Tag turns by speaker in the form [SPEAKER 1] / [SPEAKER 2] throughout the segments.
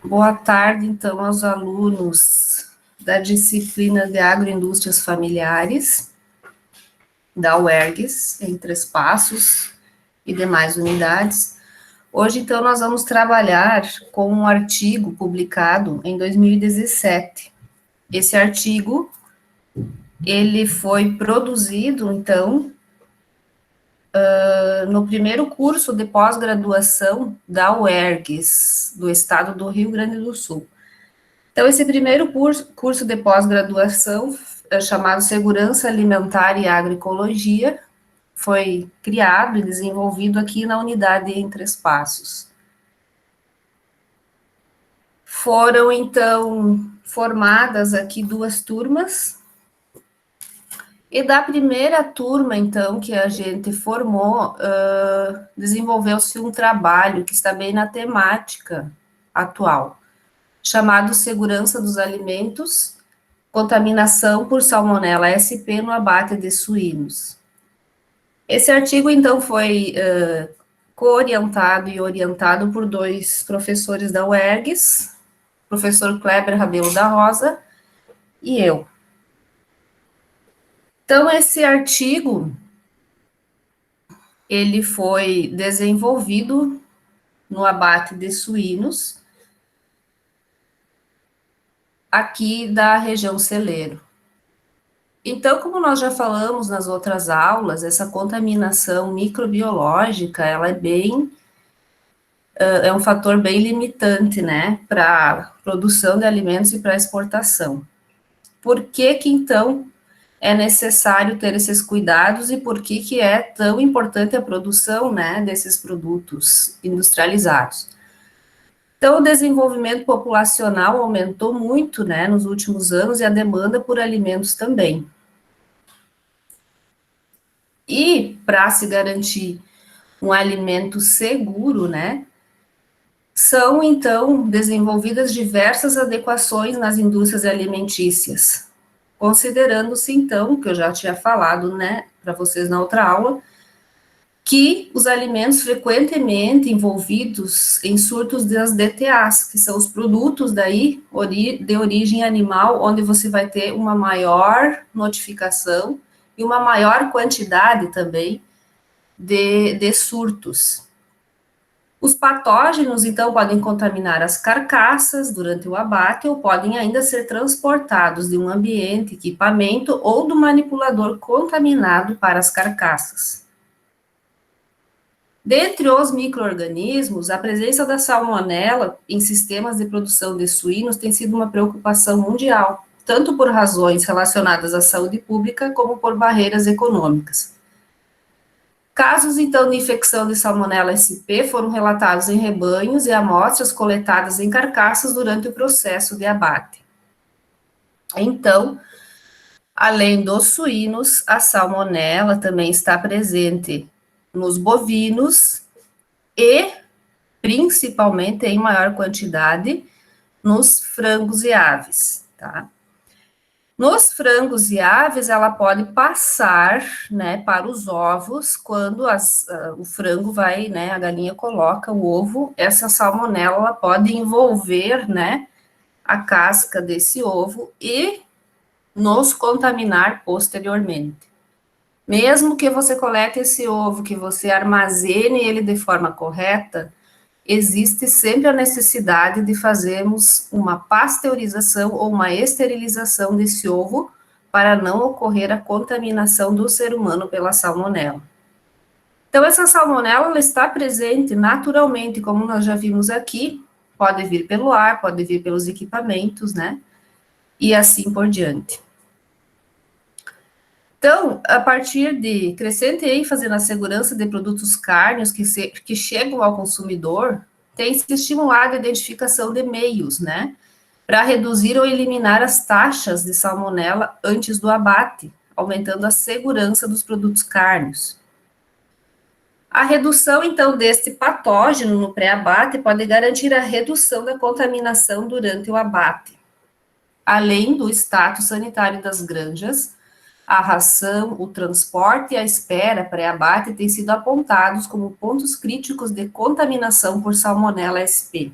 [SPEAKER 1] Boa tarde, então, aos alunos da disciplina de Agroindústrias Familiares, da UERGS, em Três Passos e demais unidades. Hoje, então, nós vamos trabalhar com um artigo publicado em 2017. Esse artigo, ele foi produzido, então, no primeiro curso de pós-graduação da UERGS, do estado do Rio Grande do Sul. Então, esse primeiro curso de pós-graduação, chamado Segurança Alimentar e Agroecologia, foi criado e desenvolvido aqui na unidade em Três Passos. Foram, então, formadas aqui 2 turmas, e da primeira turma, então, que a gente formou, desenvolveu-se um trabalho que está bem na temática atual, chamado Segurança dos Alimentos, Contaminação por Salmonella SP no abate de suínos. Esse artigo, então, foi co-orientado e orientado por 2 professores da UERGS, professor Kleber Rabelo da Rosa e eu. Então, esse artigo, ele foi desenvolvido no abate de suínos, aqui da região celeiro. Então, como nós já falamos nas outras aulas, essa contaminação microbiológica, ela é um fator bem limitante, né, para a produção de alimentos e para a exportação. Por que que, então, é necessário ter esses cuidados e por que que é tão importante a produção, né, desses produtos industrializados? Então, o desenvolvimento populacional aumentou muito, né, nos últimos anos e a demanda por alimentos também. E para se garantir um alimento seguro, né, são, então, desenvolvidas diversas adequações nas indústrias alimentícias, considerando-se, então, que eu já tinha falado, né, para vocês na outra aula, que os alimentos frequentemente envolvidos em surtos das DTAs, que são os produtos daí de origem animal, onde você vai ter uma maior notificação e uma maior quantidade também de surtos. Os patógenos, então, podem contaminar as carcaças durante o abate ou podem ainda ser transportados de um ambiente, equipamento ou do manipulador contaminado para as carcaças. Dentre os micro-organismos, a presença da salmonela em sistemas de produção de suínos tem sido uma preocupação mundial, tanto por razões relacionadas à saúde pública como por barreiras econômicas. Casos, então, de infecção de Salmonella SP foram relatados em rebanhos e amostras coletadas em carcaças durante o processo de abate. Então, além dos suínos, a Salmonella também está presente nos bovinos e, principalmente, em maior quantidade, nos frangos e aves, tá? Nos frangos e aves, ela pode passar, né, para os ovos, quando o frango vai, né, a galinha coloca o ovo, essa salmonela ela pode envolver, né, a casca desse ovo e nos contaminar posteriormente. Mesmo que você colete esse ovo, que você armazene ele de forma correta, existe sempre a necessidade de fazermos uma pasteurização ou uma esterilização desse ovo para não ocorrer a contaminação do ser humano pela salmonela. Então, essa salmonela ela está presente naturalmente, como nós já vimos aqui, pode vir pelo ar, pode vir pelos equipamentos, né? E assim por diante. Então, a partir de crescente ênfase na segurança de produtos cárneos que chegam ao consumidor, tem se estimulado a identificação de meios, né, para reduzir ou eliminar as taxas de salmonela antes do abate, aumentando a segurança dos produtos cárneos. A redução, então, deste patógeno no pré-abate pode garantir a redução da contaminação durante o abate, além do status sanitário das granjas, a ração, o transporte e a espera pré-abate têm sido apontados como pontos críticos de contaminação por Salmonella SP.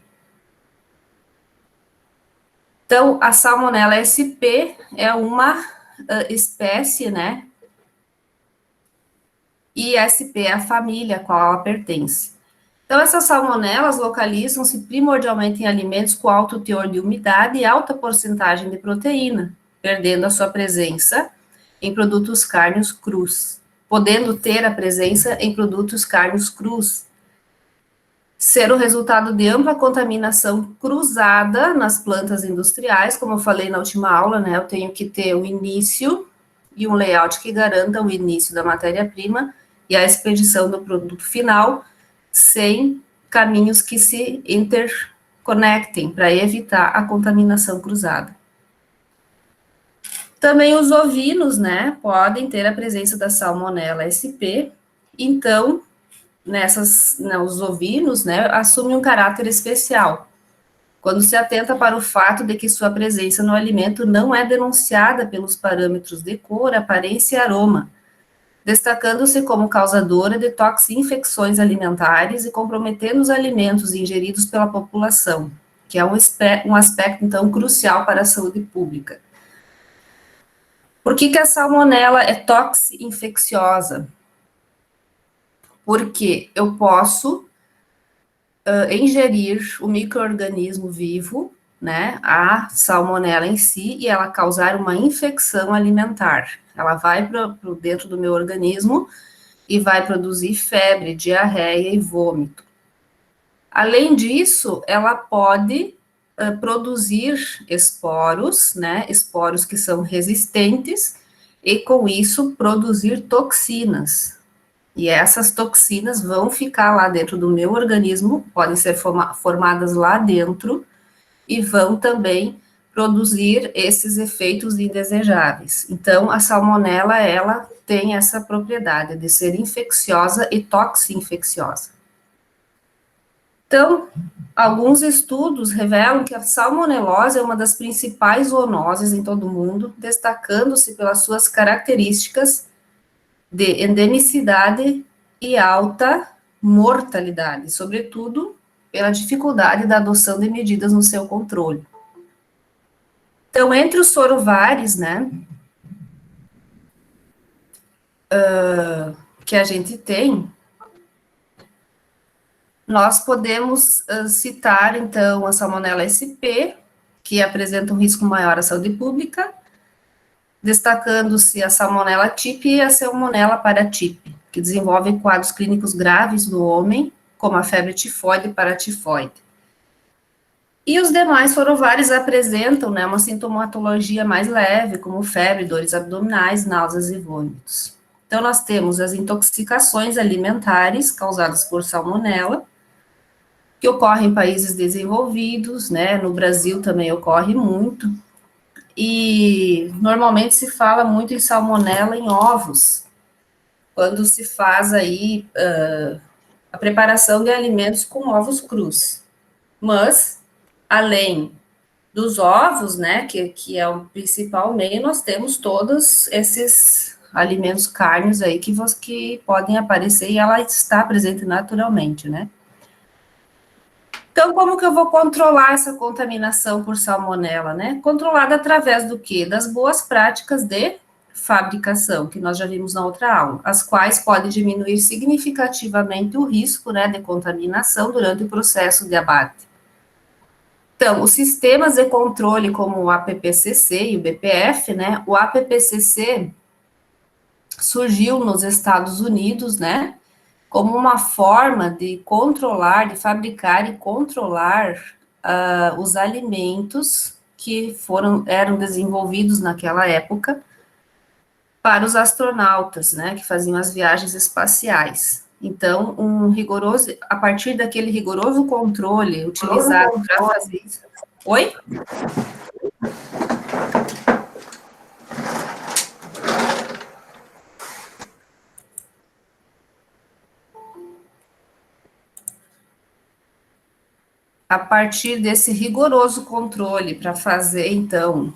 [SPEAKER 1] Então, a Salmonella SP é uma espécie, né? E SP é a família a qual ela pertence. Então, essas salmonelas localizam-se primordialmente em alimentos com alto teor de umidade e alta porcentagem de proteína, perdendo a sua presença em produtos carnes crus, podendo ter a presença em produtos carnes crus, ser o resultado de ampla contaminação cruzada nas plantas industriais, como eu falei na última aula, né? Eu tenho que ter o início e um layout que garanta o início da matéria-prima e a expedição do produto final, sem caminhos que se interconectem para evitar a contaminação cruzada. Também os ovinos, né, podem ter a presença da Salmonella SP, então, os ovinos, né, assumem um caráter especial, quando se atenta para o fato de que sua presença no alimento não é denunciada pelos parâmetros de cor, aparência e aroma, destacando-se como causadora de toxinfecções alimentares e comprometendo os alimentos ingeridos pela população, que é um aspecto, então, crucial para a saúde pública. Por que a salmonela é toxinfecciosa? Porque eu posso ingerir o micro-organismo vivo, né, a salmonela em si, e ela causar uma infecção alimentar. Ela vai para dentro do meu organismo e vai produzir febre, diarreia e vômito. Além disso, ela pode produzir esporos, né, esporos que são resistentes, e com isso produzir toxinas. E essas toxinas vão ficar lá dentro do meu organismo, podem ser formadas lá dentro, e vão também produzir esses efeitos indesejáveis. Então, a salmonela, ela tem essa propriedade de ser infecciosa e toxinfecciosa. Então, alguns estudos revelam que a salmonelose é uma das principais zoonoses em todo o mundo, destacando-se pelas suas características de endemicidade e alta mortalidade, sobretudo pela dificuldade da adoção de medidas no seu controle. Então, entre os sorovares, né, que a gente tem, nós podemos citar, então, a Salmonella SP, que apresenta um risco maior à saúde pública, destacando-se a Salmonella typhi e a Salmonella paratyphi, que desenvolvem quadros clínicos graves no homem, como a febre tifoide e paratifoide. E os demais sorovares apresentam, né, uma sintomatologia mais leve, como febre, dores abdominais, náuseas e vômitos. Então, nós temos as intoxicações alimentares causadas por salmonela, que ocorrem em países desenvolvidos, né, no Brasil também ocorre muito, e normalmente se fala muito em salmonela em ovos, quando se faz aí a preparação de alimentos com ovos crus. Mas, além dos ovos, né, que é o principal meio, nós temos todos esses alimentos carnes aí que podem aparecer e ela está presente naturalmente, né. Então, como que eu vou controlar essa contaminação por salmonela, né? Controlada através do quê? Das boas práticas de fabricação, que nós já vimos na outra aula, as quais podem diminuir significativamente o risco, né, de contaminação durante o processo de abate. Então, os sistemas de controle como o APPCC e o BPF, né, o APPCC surgiu nos Estados Unidos, né, como uma forma de controlar, de fabricar e controlar os alimentos que eram desenvolvidos naquela época para os astronautas, né, que faziam as viagens espaciais. Então, a partir daquele rigoroso controle utilizado para fazer isso. Oi? A partir desse rigoroso controle para fazer, então,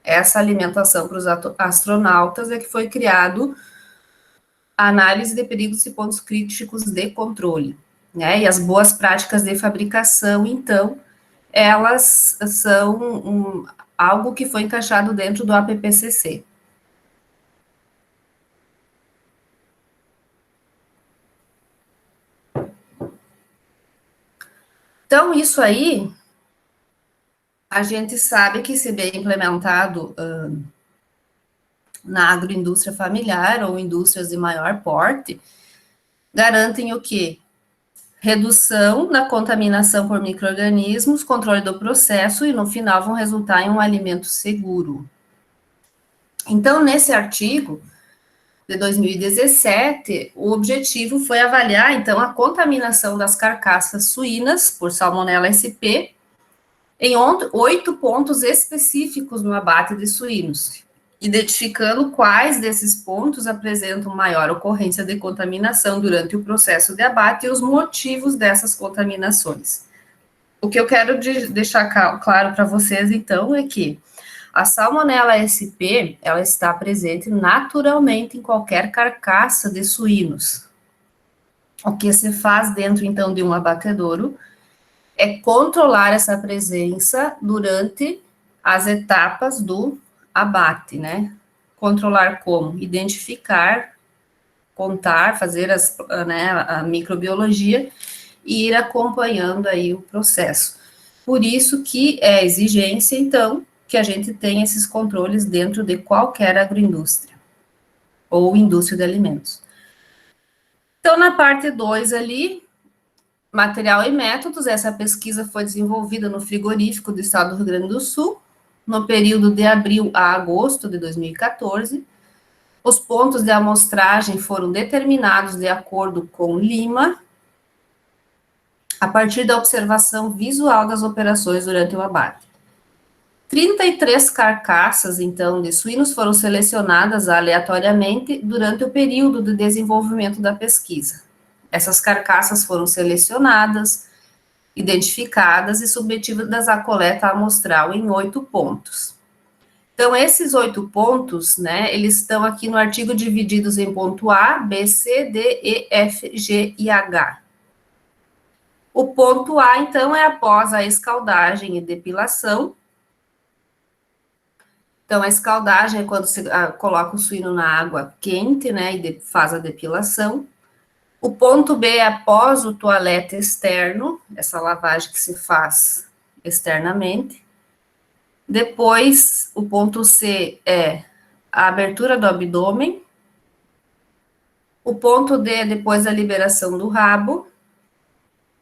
[SPEAKER 1] essa alimentação para os astronautas é que foi criado a análise de perigos e pontos críticos de controle, né? E as boas práticas de fabricação, então, elas são algo que foi encaixado dentro do APPCC. Então, isso aí, a gente sabe que, se bem implementado na agroindústria familiar ou indústrias de maior porte, garantem o quê? Redução da contaminação por micro-organismos, controle do processo e, no final, vão resultar em um alimento seguro. Então, nesse artigo de 2017, o objetivo foi avaliar, então, a contaminação das carcaças suínas por Salmonella SP em 8 pontos específicos no abate de suínos, identificando quais desses pontos apresentam maior ocorrência de contaminação durante o processo de abate e os motivos dessas contaminações. O que eu quero deixar claro para vocês, então, é que a Salmonella SP, ela está presente naturalmente em qualquer carcaça de suínos. O que se faz dentro, então, de um abatedouro é controlar essa presença durante as etapas do abate, né? Controlar como? Identificar, contar, fazer a microbiologia e ir acompanhando aí o processo. Por isso que é exigência, então, que a gente tenha esses controles dentro de qualquer agroindústria ou indústria de alimentos. Então, na parte 2 ali, material e métodos, essa pesquisa foi desenvolvida no frigorífico do estado do Rio Grande do Sul, no período de abril a agosto de 2014. Os pontos de amostragem foram determinados de acordo com Lima, a partir da observação visual das operações durante o abate. 33 carcaças, então, de suínos foram selecionadas aleatoriamente durante o período de desenvolvimento da pesquisa. Essas carcaças foram selecionadas, identificadas e submetidas à coleta amostral em 8 pontos. Então, esses 8 pontos, né, eles estão aqui no artigo divididos em ponto A, B, C, D, E, F, G e H. O ponto A, então, é após a escaldagem e depilação. Então, a escaldagem é quando você coloca o suíno na água quente, né, e faz a depilação. O ponto B é após o toalete externo, essa lavagem que se faz externamente. Depois, o ponto C é a abertura do abdômen. O ponto D é depois da liberação do rabo.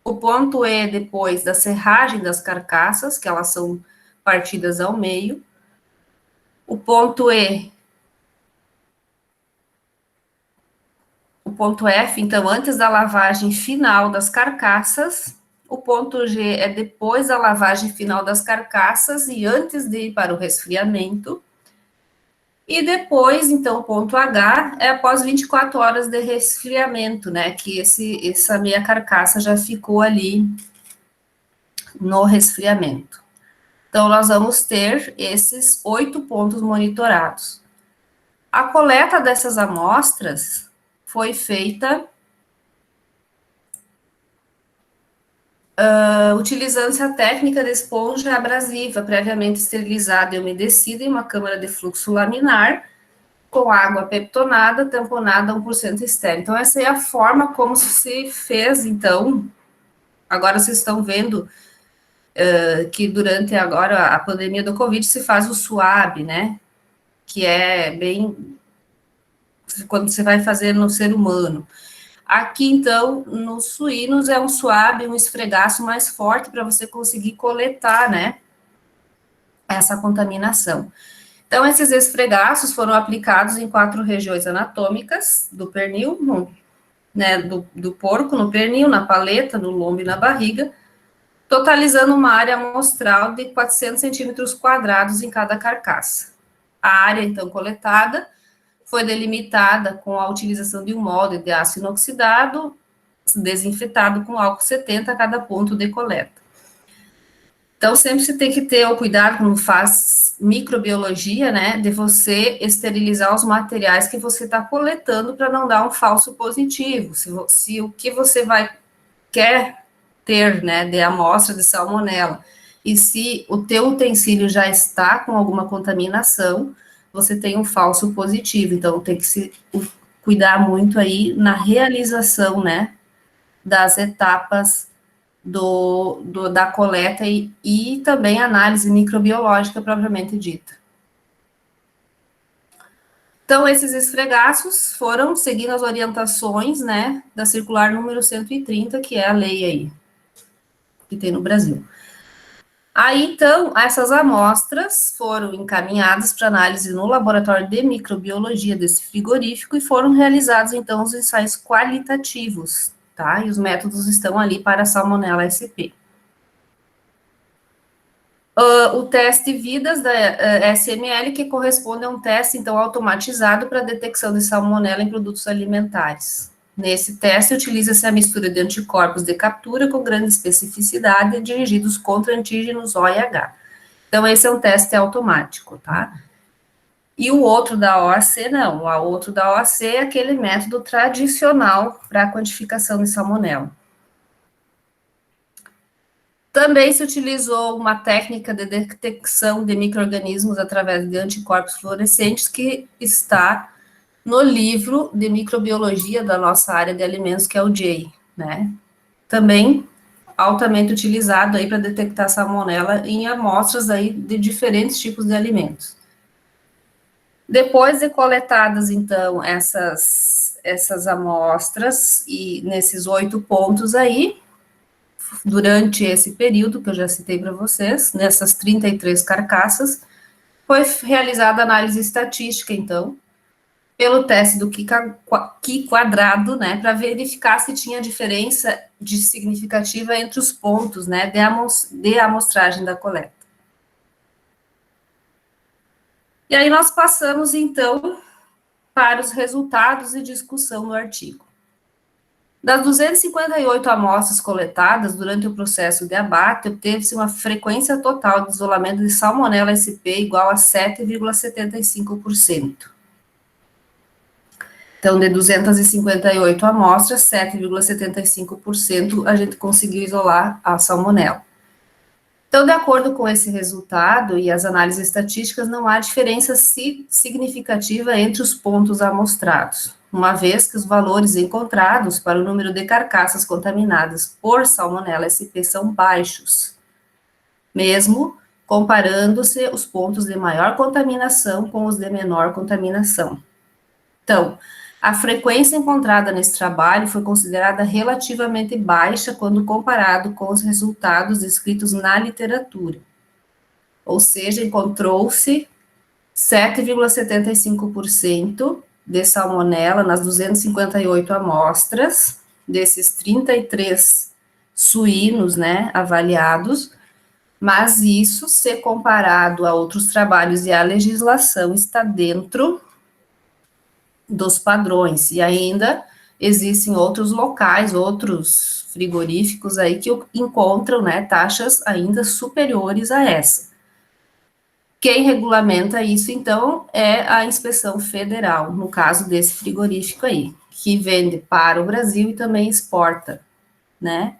[SPEAKER 1] O ponto E é depois da serragem das carcaças, que elas são partidas ao meio. O ponto F, então, antes da lavagem final das carcaças. O ponto G é depois da lavagem final das carcaças e antes de ir para o resfriamento. E depois, então, o ponto H é após 24 horas de resfriamento, né, que essa meia carcaça já ficou ali no resfriamento. Então, nós vamos ter esses 8 pontos monitorados. A coleta dessas amostras foi feita utilizando-se a técnica de esponja abrasiva, previamente esterilizada e umedecida em uma câmara de fluxo laminar, com água peptonada, tamponada a 1% estéril. Então, essa é a forma como se fez, então. Agora vocês estão vendo que durante agora a pandemia do Covid se faz o SWAB, né? Que é bem quando você vai fazer no ser humano. Aqui, então, nos suínos é um SWAB, um esfregaço mais forte para você conseguir coletar, né, essa contaminação. Então, esses esfregaços foram aplicados em 4 regiões anatômicas do pernil, né, do porco, no pernil, na paleta, no lombo e na barriga, totalizando uma área amostral de 400 centímetros quadrados em cada carcaça. A área, então, coletada foi delimitada com a utilização de um molde de aço inoxidado, desinfetado com álcool 70 a cada ponto de coleta. Então, sempre você tem que ter o cuidado, quando faz microbiologia, né, de você esterilizar os materiais que você está coletando para não dar um falso positivo. Se o que você quer ter, né, de amostra de salmonela, e se o teu utensílio já está com alguma contaminação, você tem um falso positivo. Então, tem que se cuidar muito aí na realização, né, das etapas da coleta e também análise microbiológica propriamente dita. Então, esses esfregaços foram seguindo as orientações, né, da circular número 130, que é a lei aí, que tem no Brasil. Aí, então, essas amostras foram encaminhadas para análise no laboratório de microbiologia desse frigorífico e foram realizados, então, os ensaios qualitativos, tá? E os métodos estão ali para a Salmonella SP. O teste vidas da SML, que corresponde a um teste, então, automatizado para detecção de salmonela em produtos alimentares. Nesse teste, utiliza-se a mistura de anticorpos de captura com grande especificidade dirigidos contra antígenos O e H. Então, esse é um teste automático, tá? E o outro da OAC, não. O outro da OAC é aquele método tradicional para a quantificação de salmonela. Também se utilizou uma técnica de detecção de micro-organismos através de anticorpos fluorescentes que está no livro de microbiologia da nossa área de alimentos, que é o J, né? Também altamente utilizado aí para detectar salmonela em amostras aí de diferentes tipos de alimentos. Depois de coletadas, então, essas amostras, e nesses 8 pontos aí, durante esse período que eu já citei para vocês, nessas 33 carcaças, foi realizada análise estatística, então, pelo teste do Q quadrado, né, para verificar se tinha diferença significativa entre os pontos, né, de amostragem da coleta. E aí nós passamos, então, para os resultados e discussão no artigo. Das 258 amostras coletadas durante o processo de abate, obteve-se uma frequência total de isolamento de Salmonella SP igual a 7,75%. Então, de 258 amostras, 7,75% a gente conseguiu isolar a salmonela. Então, de acordo com esse resultado e as análises estatísticas, não há diferença significativa entre os pontos amostrados, uma vez que os valores encontrados para o número de carcaças contaminadas por Salmonella SP são baixos, mesmo comparando-se os pontos de maior contaminação com os de menor contaminação. Então, a frequência encontrada nesse trabalho foi considerada relativamente baixa quando comparado com os resultados descritos na literatura. Ou seja, encontrou-se 7,75% de salmonela nas 258 amostras, desses 33 suínos, né, avaliados, mas isso, se comparado a outros trabalhos e à legislação, está dentro dos padrões, e ainda existem outros locais, outros frigoríficos aí que encontram, né, taxas ainda superiores a essa. Quem regulamenta isso, então, é a Inspeção Federal, no caso desse frigorífico aí, que vende para o Brasil e também exporta, né,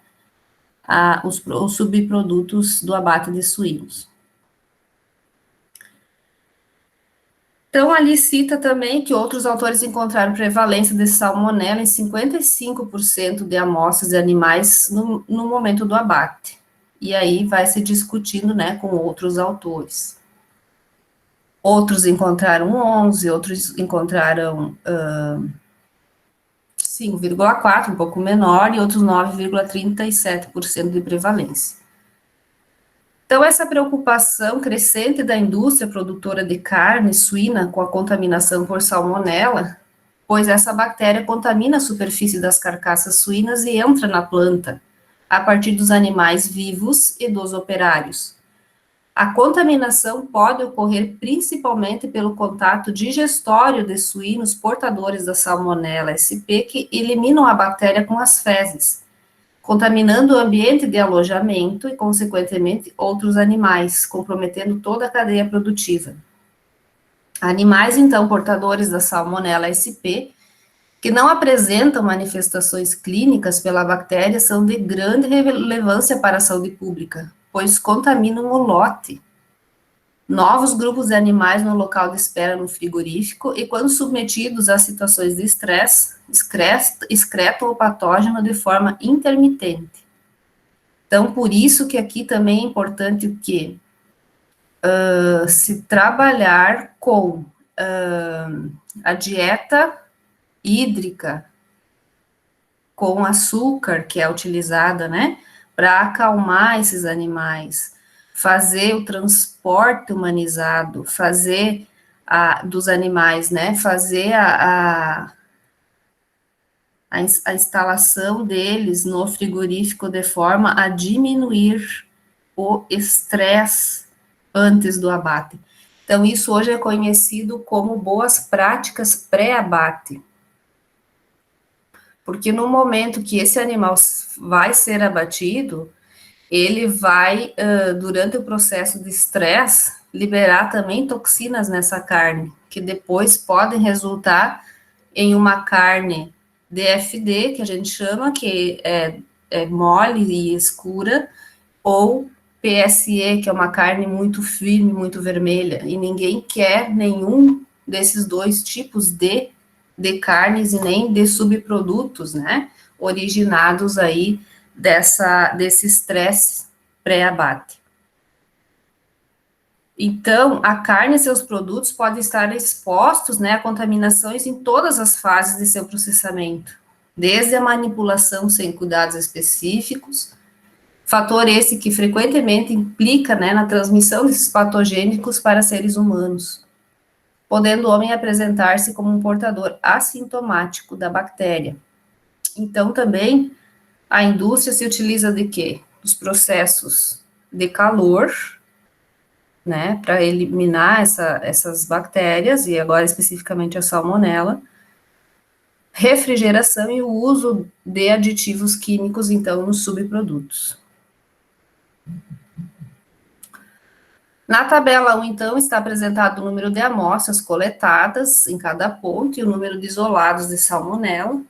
[SPEAKER 1] os subprodutos do abate de suínos. Então, ali cita também que outros autores encontraram prevalência de salmonela em 55% de amostras de animais no momento do abate. E aí vai se discutindo, né, com outros autores. Outros encontraram 11, outros encontraram 5,4, um pouco menor, e outros 9,37% de prevalência. Então, essa preocupação crescente da indústria produtora de carne suína com a contaminação por salmonela, pois essa bactéria contamina a superfície das carcaças suínas e entra na planta, a partir dos animais vivos e dos operários. A contaminação pode ocorrer principalmente pelo contato digestório de suínos portadores da salmonela SP, que eliminam a bactéria com as fezes. contaminando o ambiente de alojamento e, consequentemente, outros animais, comprometendo toda a cadeia produtiva. Animais, então, portadores da Salmonella sp, que não apresentam manifestações clínicas pela bactéria, são de grande relevância para a saúde pública, pois contaminam o lote. Novos grupos de animais no local de espera no frigorífico e, quando submetidos a situações de estresse, excretam o patógeno de forma intermitente. Então, por isso que aqui também é importante o quê? Se trabalhar com a dieta hídrica com açúcar que é utilizada, né, para acalmar esses animais, fazer o transporte humanizado, fazer dos animais, né, fazer a instalação deles no frigorífico de forma a diminuir o estresse antes do abate. Então, isso hoje é conhecido como boas práticas pré-abate. Porque no momento que esse animal vai ser abatido, ele vai, durante o processo de estresse, liberar também toxinas nessa carne, que depois podem resultar em uma carne DFD, que a gente chama, que é mole e escura, ou PSE, que é uma carne muito firme, muito vermelha, e ninguém quer nenhum desses dois tipos de carnes e nem de subprodutos, né, originados aí desse estresse pré-abate. Então, a carne e seus produtos podem estar expostos, né, a contaminações em todas as fases de seu processamento, desde a manipulação sem cuidados específicos, fator esse que frequentemente implica, né, na transmissão desses patogênicos para seres humanos, podendo o homem apresentar-se como um portador assintomático da bactéria. Então, também, a indústria se utiliza de quê? Dos processos de calor, né, para eliminar essas bactérias, e agora especificamente a salmonela, refrigeração e o uso de aditivos químicos, então, nos subprodutos. Na tabela 1, então, está apresentado o número de amostras coletadas em cada ponto e o número de isolados de salmonela.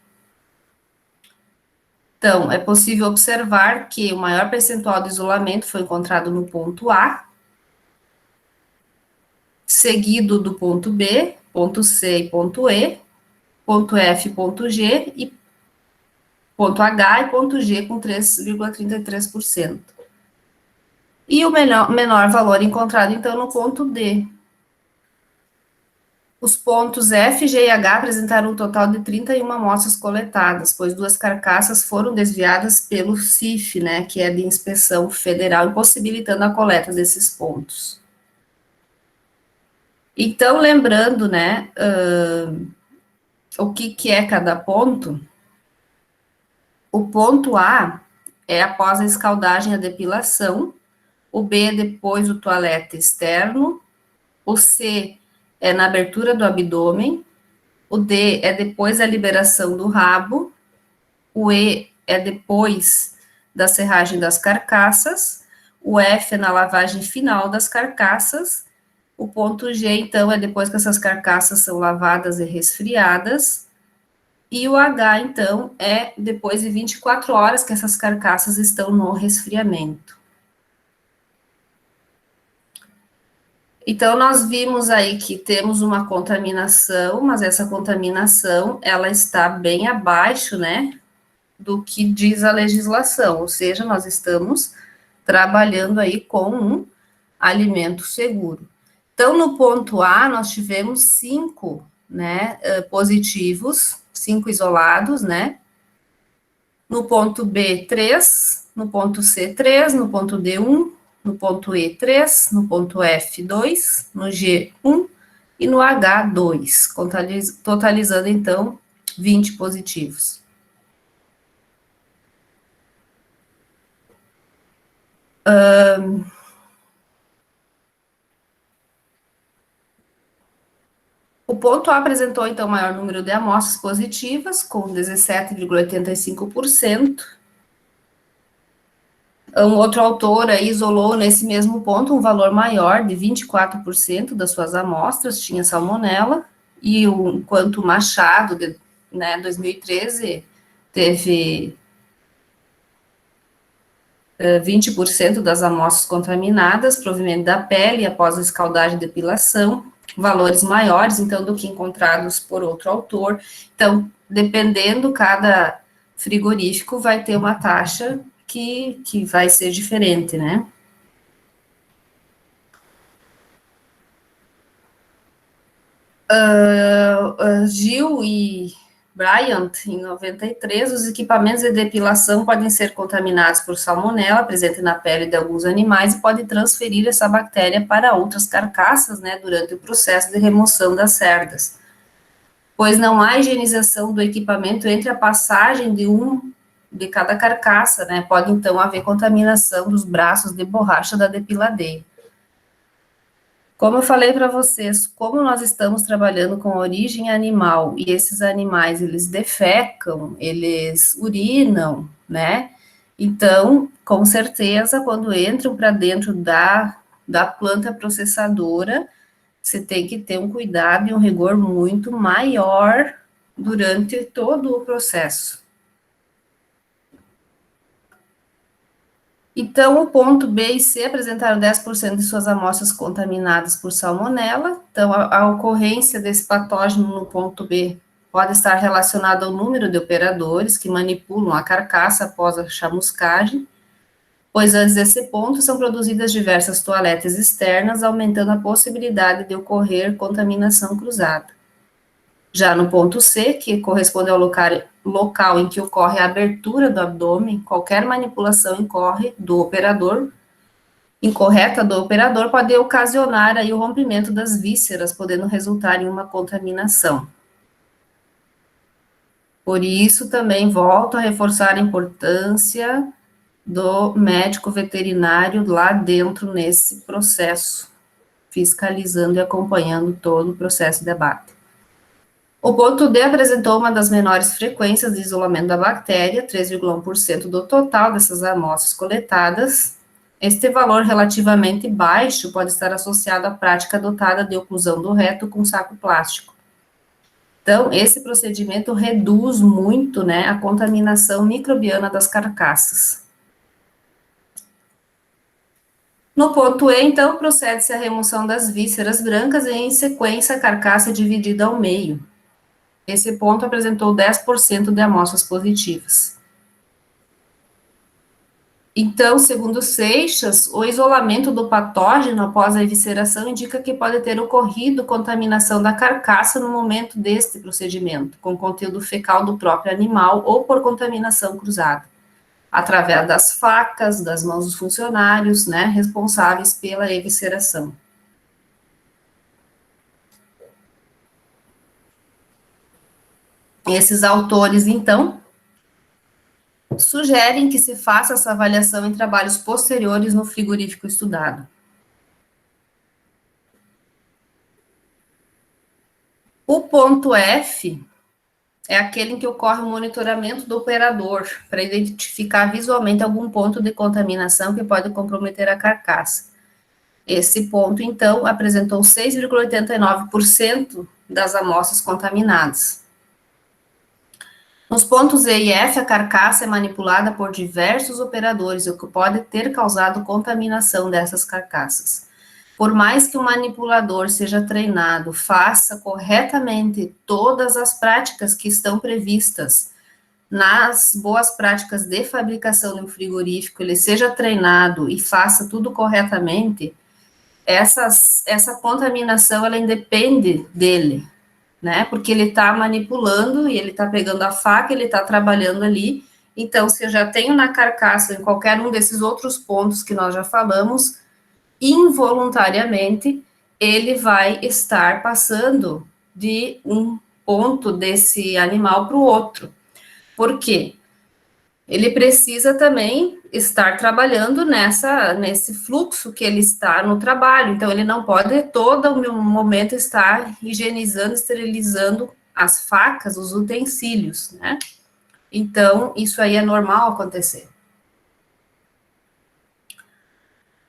[SPEAKER 1] Então, é possível observar que o maior percentual de isolamento foi encontrado no ponto A, seguido do ponto B, ponto C e ponto E, ponto F, ponto G, e ponto H e ponto G com 3,33%. E o menor valor encontrado, então, no ponto D. Os pontos F, G e H apresentaram um total de 31 amostras coletadas, pois 2 carcaças foram desviadas pelo CIF, né, que é de inspeção federal, impossibilitando a coleta desses pontos. Então, lembrando, né, o que é cada ponto, o ponto A é após a escaldagem e a depilação, o B é depois o toalete externo, o C é na abertura do abdômen, o D é depois da liberação do rabo, o E é depois da serragem das carcaças, o F é na lavagem final das carcaças, o ponto G, então, é depois que essas carcaças são lavadas e resfriadas, e o H, então, é depois de 24 horas que essas carcaças estão no resfriamento. Então, nós vimos aí que temos uma contaminação, mas essa contaminação, ela está bem abaixo, né, do que diz a legislação, ou seja, nós estamos trabalhando aí com um alimento seguro. Então, no ponto A, nós tivemos 5, né, positivos, 5 isolados, né, no ponto B, 3, no ponto C, 3, no ponto D, 1, no ponto E, 3, no ponto F, 2, no G, 1 e no H, 2, totalizando, então, 20 positivos. O ponto A apresentou, então, o maior número de amostras positivas, com 17,85%, Um outro autor aí isolou nesse mesmo ponto um valor maior de 24% das suas amostras tinha salmonela, e enquanto o Machado, né, 2013, teve 20% das amostras contaminadas, provenientes da pele após a escaldagem e depilação, valores maiores, então, do que encontrados por outro autor. Então, dependendo, cada frigorífico vai ter uma taxa que vai ser diferente, né? Gil e Bryant, em 93, os equipamentos de depilação podem ser contaminados por salmonela, presente na pele de alguns animais, e pode transferir essa bactéria para outras carcaças, né, durante o processo de remoção das cerdas, pois não há higienização do equipamento entre a passagem de cada carcaça, né, pode então haver contaminação dos braços de borracha da depiladeira. Como eu falei para vocês, como nós estamos trabalhando com origem animal e esses animais eles defecam, eles urinam, né? Então, com certeza, quando entram para dentro da planta processadora, você tem que ter um cuidado e um rigor muito maior durante todo o processo. Então, o ponto B e C apresentaram 10% de suas amostras contaminadas por salmonela. Então, a ocorrência desse patógeno no ponto B pode estar relacionada ao número de operadores que manipulam a carcaça após a chamuscagem, pois antes desse ponto são produzidas diversas toaletes externas, aumentando a possibilidade de ocorrer contaminação cruzada. Já no ponto C, que corresponde ao local em que ocorre a abertura do abdômen, qualquer manipulação incorreta do operador pode ocasionar aí o rompimento das vísceras, podendo resultar em uma contaminação. Por isso, também volto a reforçar a importância do médico veterinário lá dentro nesse processo, fiscalizando e acompanhando todo o processo de abate. O ponto D apresentou uma das menores frequências de isolamento da bactéria, 3,1% do total dessas amostras coletadas. Este valor relativamente baixo pode estar associado à prática adotada de oclusão do reto com saco plástico. Então, esse procedimento reduz muito, né, a contaminação microbiana das carcaças. No ponto E, então, procede-se a remoção das vísceras brancas e, em sequência, a carcaça é dividida ao meio. Esse ponto apresentou 10% de amostras positivas. Então, segundo Seixas, o isolamento do patógeno após a evisceração indica que pode ter ocorrido contaminação da carcaça no momento deste procedimento, com conteúdo fecal do próprio animal ou por contaminação cruzada, através das facas, das mãos dos funcionários, né, responsáveis pela evisceração. Esses autores, então, sugerem que se faça essa avaliação em trabalhos posteriores no frigorífico estudado. O ponto F é aquele em que ocorre o monitoramento do operador para identificar visualmente algum ponto de contaminação que pode comprometer a carcaça. Esse ponto, então, apresentou 6,89% das amostras contaminadas. Nos pontos E e F, a carcaça é manipulada por diversos operadores, o que pode ter causado contaminação dessas carcaças. Por mais que o manipulador seja treinado, faça corretamente todas as práticas que estão previstas nas boas práticas de fabricação no frigorífico, ele seja treinado e faça tudo corretamente, essa contaminação, ela independe dele, né, porque ele está manipulando e ele está pegando a faca, ele está trabalhando ali, então, se eu já tenho na carcaça, em qualquer um desses outros pontos que nós já falamos, involuntariamente, ele vai estar passando de um ponto desse animal para o outro. Por quê? Ele precisa também estar trabalhando nesse fluxo que ele está no trabalho, então ele não pode todo o momento estar higienizando, esterilizando as facas, os utensílios, né? Então, isso aí é normal acontecer.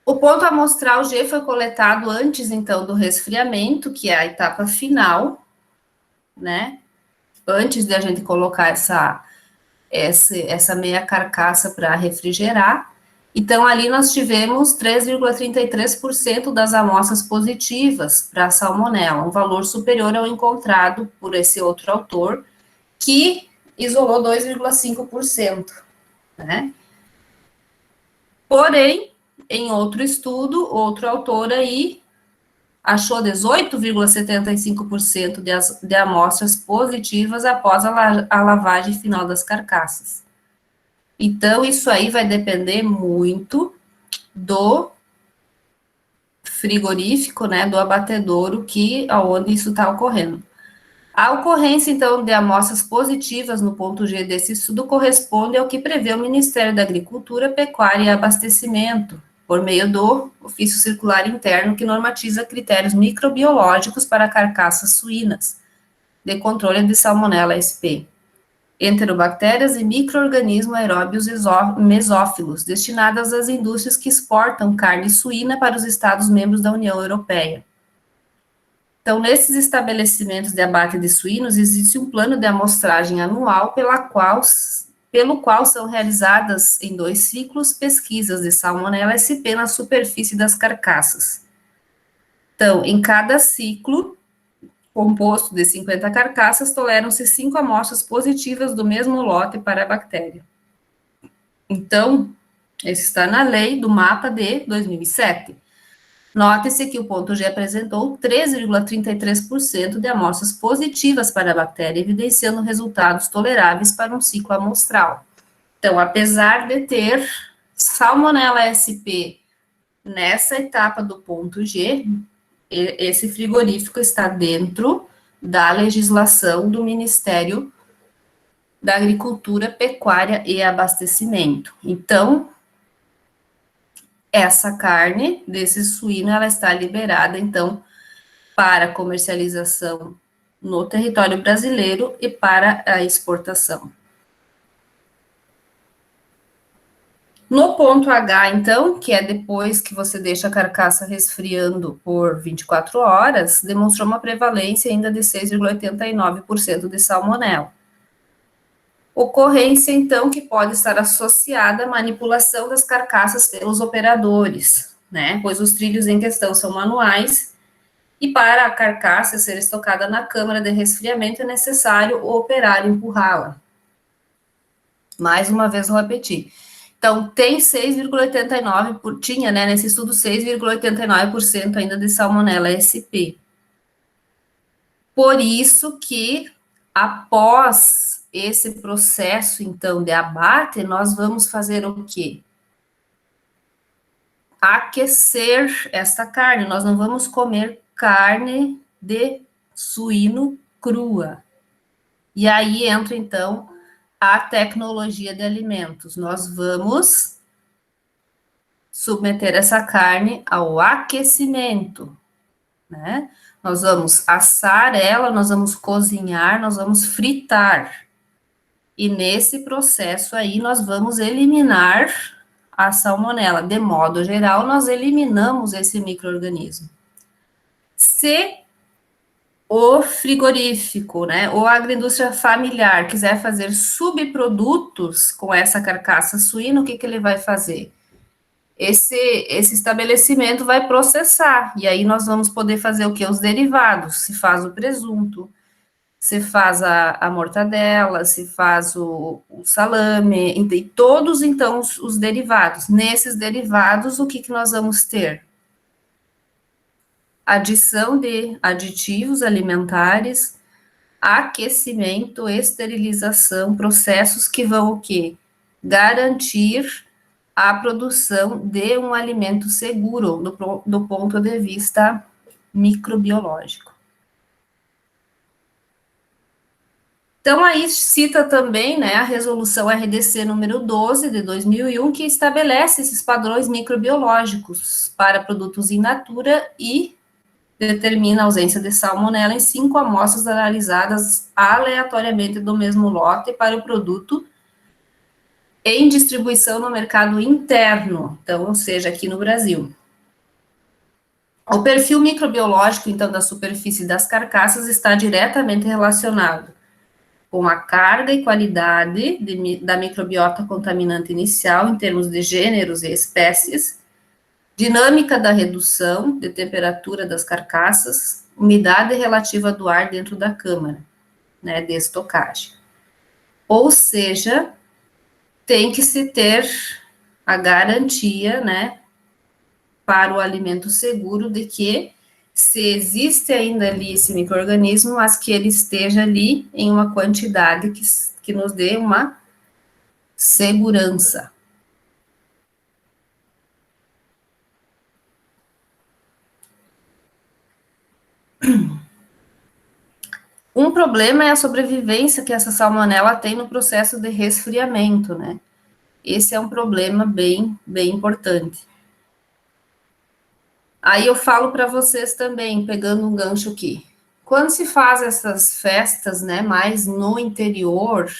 [SPEAKER 1] O ponto amostral G foi coletado antes, então, do resfriamento, que é a etapa final, né? Antes de a gente colocar essa meia carcaça para refrigerar. Então, ali nós tivemos 3,33% das amostras positivas para a salmonela, um valor superior ao encontrado por esse outro autor, que isolou 2,5%, né? Porém, em outro estudo, outro autor aí achou 18,75% de amostras positivas após a lavagem final das carcaças. Então, isso aí vai depender muito do frigorífico, né, do abatedouro aonde isso está ocorrendo. A ocorrência, então, de amostras positivas no ponto G desse estudo corresponde ao que prevê o Ministério da Agricultura, Pecuária e Abastecimento, por meio do ofício circular interno que normatiza critérios microbiológicos para carcaças suínas, de controle de Salmonella sp, enterobactérias e micro-organismos aeróbios mesófilos, destinadas às indústrias que exportam carne suína para os Estados-membros da União Europeia. Então, nesses estabelecimentos de abate de suínos, existe um plano de amostragem anual pelo qual são realizadas em 2 ciclos pesquisas de Salmonella sp na superfície das carcaças. Então, em cada ciclo, composto de 50 carcaças, toleram-se 5 amostras positivas do mesmo lote para a bactéria. Então, esse está na lei do mapa de 2007. Note-se que o ponto G apresentou 13,33% de amostras positivas para a bactéria, evidenciando resultados toleráveis para um ciclo amostral. Então, apesar de ter Salmonella sp nessa etapa do ponto G, esse frigorífico está dentro da legislação do Ministério da Agricultura, Pecuária e Abastecimento. Então, essa carne desse suíno, ela está liberada, então, para comercialização no território brasileiro e para a exportação. No ponto H, então, que é depois que você deixa a carcaça resfriando por 24 horas, demonstrou uma prevalência ainda de 6,89% de salmonela. Ocorrência, então, que pode estar associada à manipulação das carcaças pelos operadores, né? Pois os trilhos em questão são manuais e para a carcaça ser estocada na câmara de resfriamento é necessário o operário empurrá-la. Mais uma vez vou repetir. Então, tem 6,89%, tinha, né, nesse estudo, 6,89% ainda de Salmonella sp. Por isso que, após esse processo, então, de abate, nós vamos fazer o quê? Aquecer esta carne. Nós não vamos comer carne de suíno crua. E aí entra, então, a tecnologia de alimentos. Nós vamos submeter essa carne ao aquecimento, né? Nós vamos assar ela, nós vamos cozinhar, nós vamos fritar. E nesse processo aí, nós vamos eliminar a salmonela. De modo geral, nós eliminamos esse micro-organismo. Se o frigorífico, né, ou a agroindústria familiar quiser fazer subprodutos com essa carcaça suína, o que ele vai fazer? Esse estabelecimento vai processar, e aí nós vamos poder fazer o que? Os derivados, se faz o presunto, se faz a mortadela, se faz o salame, e todos, então, os derivados. Nesses derivados, o que nós vamos ter? Adição de aditivos alimentares, aquecimento, esterilização, processos que vão o quê? Garantir a produção de um alimento seguro do ponto de vista microbiológico. Então, aí cita também, né, a resolução RDC número 12 de 2001, que estabelece esses padrões microbiológicos para produtos in natura e determina a ausência de salmonela em 5 amostras analisadas aleatoriamente do mesmo lote para o produto em distribuição no mercado interno, então, ou seja, aqui no Brasil. O perfil microbiológico, então, da superfície das carcaças está diretamente relacionado com a carga e qualidade da microbiota contaminante inicial, em termos de gêneros e espécies, dinâmica da redução de temperatura das carcaças, umidade relativa do ar dentro da câmara, né, de estocagem. Ou seja, tem que se ter a garantia, né, para o alimento seguro de que se existe ainda ali esse micro-organismo, mas que ele esteja ali em uma quantidade que nos dê uma segurança. Um problema é a sobrevivência que essa salmonela tem no processo de resfriamento, né? Esse é um problema bem importante. Aí eu falo para vocês também, pegando um gancho aqui. Quando se faz essas festas, né, mais no interior,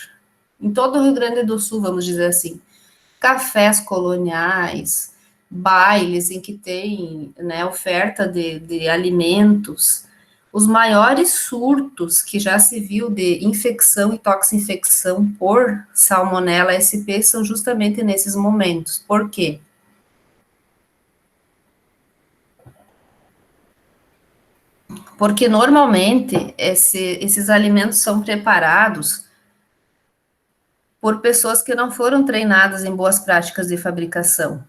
[SPEAKER 1] em todo o Rio Grande do Sul, vamos dizer assim, cafés coloniais, bailes em que tem, né, oferta de alimentos, os maiores surtos que já se viu de infecção e toxinfecção por Salmonella SP são justamente nesses momentos. Por quê? Porque normalmente esses alimentos são preparados por pessoas que não foram treinadas em boas práticas de fabricação.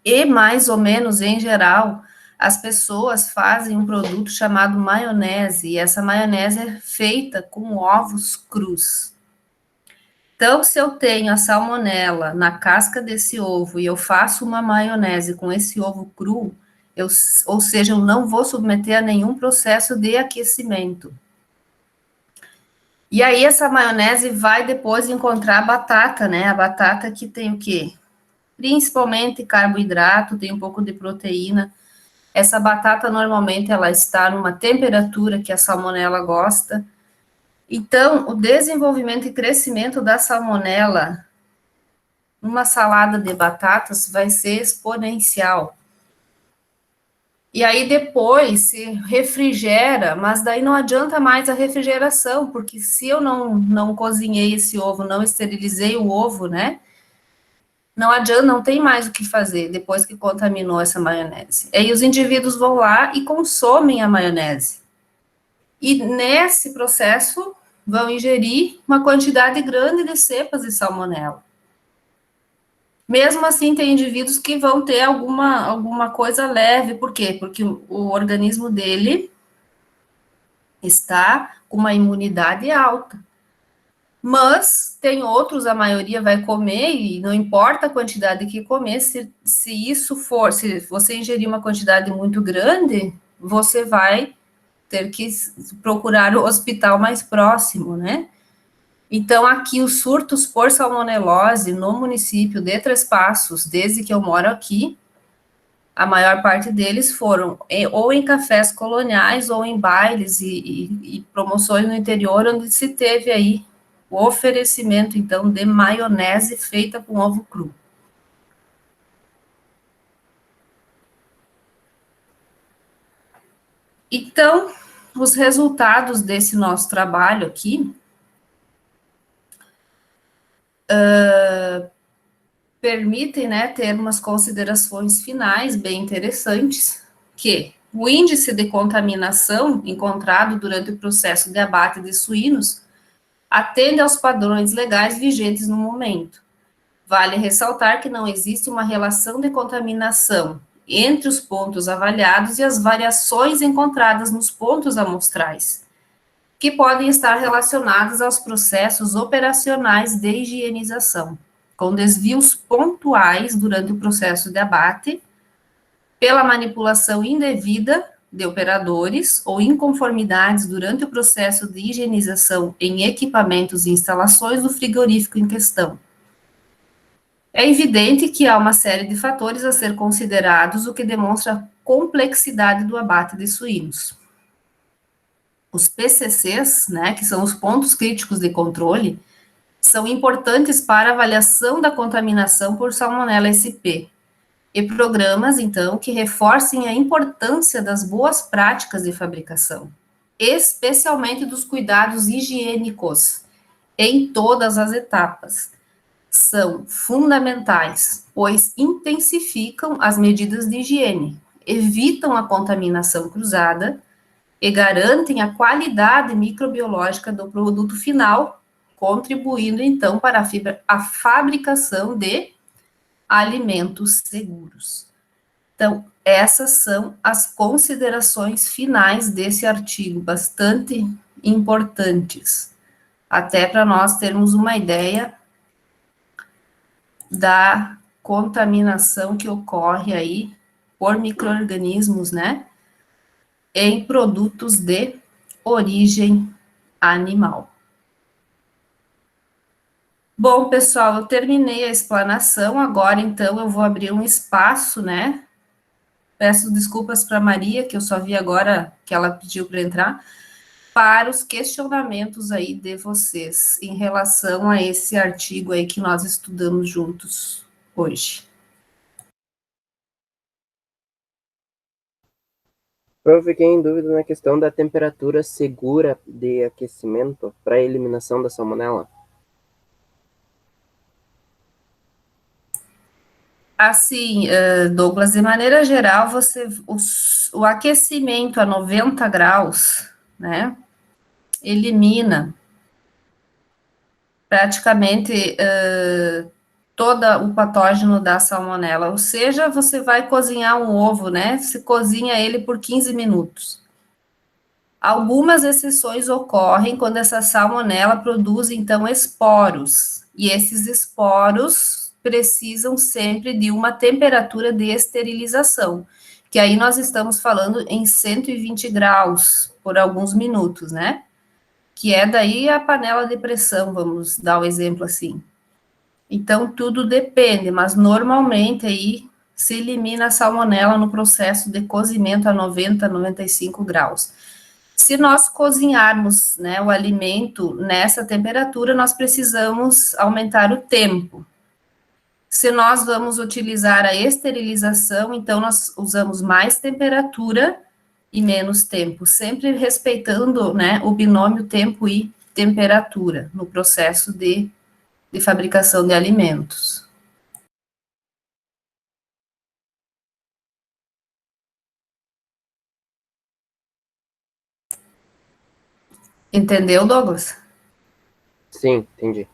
[SPEAKER 1] E, mais ou menos, em geral, as pessoas fazem um produto chamado maionese, e essa maionese é feita com ovos crus. Então, se eu tenho a salmonela na casca desse ovo e eu faço uma maionese com esse ovo cru, ou seja, eu não vou submeter a nenhum processo de aquecimento. E aí, essa maionese vai depois encontrar a batata, né? A batata que tem o quê? Principalmente carboidrato, tem um pouco de proteína. Essa batata, normalmente, ela está numa temperatura que a salmonela gosta. Então, o desenvolvimento e crescimento da salmonela numa salada de batatas vai ser exponencial. E aí depois se refrigera, mas daí não adianta mais a refrigeração, porque se eu não cozinhei esse ovo, não esterilizei o ovo, né? Não adianta, não tem mais o que fazer depois que contaminou essa maionese. Aí os indivíduos vão lá e consomem a maionese. E nesse processo vão ingerir uma quantidade grande de cepas de salmonela. Mesmo assim, tem indivíduos que vão ter alguma coisa leve, por quê? Porque o organismo dele está com uma imunidade alta. Mas tem outros, a maioria vai comer, e não importa a quantidade que comer, se você ingerir uma quantidade muito grande, você vai ter que procurar o hospital mais próximo, né? Então, aqui, os surtos por salmonelose no município de Três Passos, desde que eu moro aqui, a maior parte deles foram ou em cafés coloniais ou em bailes e promoções no interior, onde se teve aí o oferecimento, então, de maionese feita com ovo cru. Então, os resultados desse nosso trabalho aqui permitem, né, ter umas considerações finais bem interessantes, que o índice de contaminação encontrado durante o processo de abate de suínos atende aos padrões legais vigentes no momento. Vale ressaltar que não existe uma relação de contaminação entre os pontos avaliados e as variações encontradas nos pontos amostrais, que podem estar relacionadas aos processos operacionais de higienização, com desvios pontuais durante o processo de abate, pela manipulação indevida de operadores ou inconformidades durante o processo de higienização em equipamentos e instalações do frigorífico em questão. É evidente que há uma série de fatores a ser considerados, o que demonstra a complexidade do abate de suínos. Os PCCs, né, que são os pontos críticos de controle, são importantes para avaliação da contaminação por Salmonella SP, e programas, então, que reforcem a importância das boas práticas de fabricação, especialmente dos cuidados higiênicos em todas as etapas. São fundamentais, pois intensificam as medidas de higiene, evitam a contaminação cruzada e garantem a qualidade microbiológica do produto final, contribuindo, então, para a fabricação de alimentos seguros. Então, essas são as considerações finais desse artigo, bastante importantes, até para nós termos uma ideia da contaminação que ocorre aí por micro-organismos, né, em produtos de origem animal. Bom, pessoal, eu terminei a explanação, agora, então, eu vou abrir um espaço, né, peço desculpas para a Maria, que eu só vi agora que ela pediu para entrar, para os questionamentos aí de vocês, em relação a esse artigo aí que nós estudamos juntos hoje.
[SPEAKER 2] Eu fiquei em dúvida na questão da temperatura segura de aquecimento para a eliminação da salmonela.
[SPEAKER 1] Assim, Douglas, de maneira geral, o aquecimento a 90 graus, né, elimina praticamente todo o patógeno da salmonela. Ou seja, você vai cozinhar um ovo, né, você cozinha ele por 15 minutos. Algumas exceções ocorrem quando essa salmonela produz, então, esporos, e esses esporos precisam sempre de uma temperatura de esterilização, que aí nós estamos falando em 120 graus por alguns minutos, né? Que é daí a panela de pressão, vamos dar o exemplo assim. Então, tudo depende, mas normalmente aí se elimina a salmonela no processo de cozimento a 90, 95 graus. Se nós cozinharmos, né, o alimento nessa temperatura, nós precisamos aumentar o tempo. Se nós vamos utilizar a esterilização, então nós usamos mais temperatura e menos tempo, sempre respeitando, né, o binômio tempo e temperatura no processo de fabricação de alimentos. Entendeu, Douglas?
[SPEAKER 2] Sim, entendi.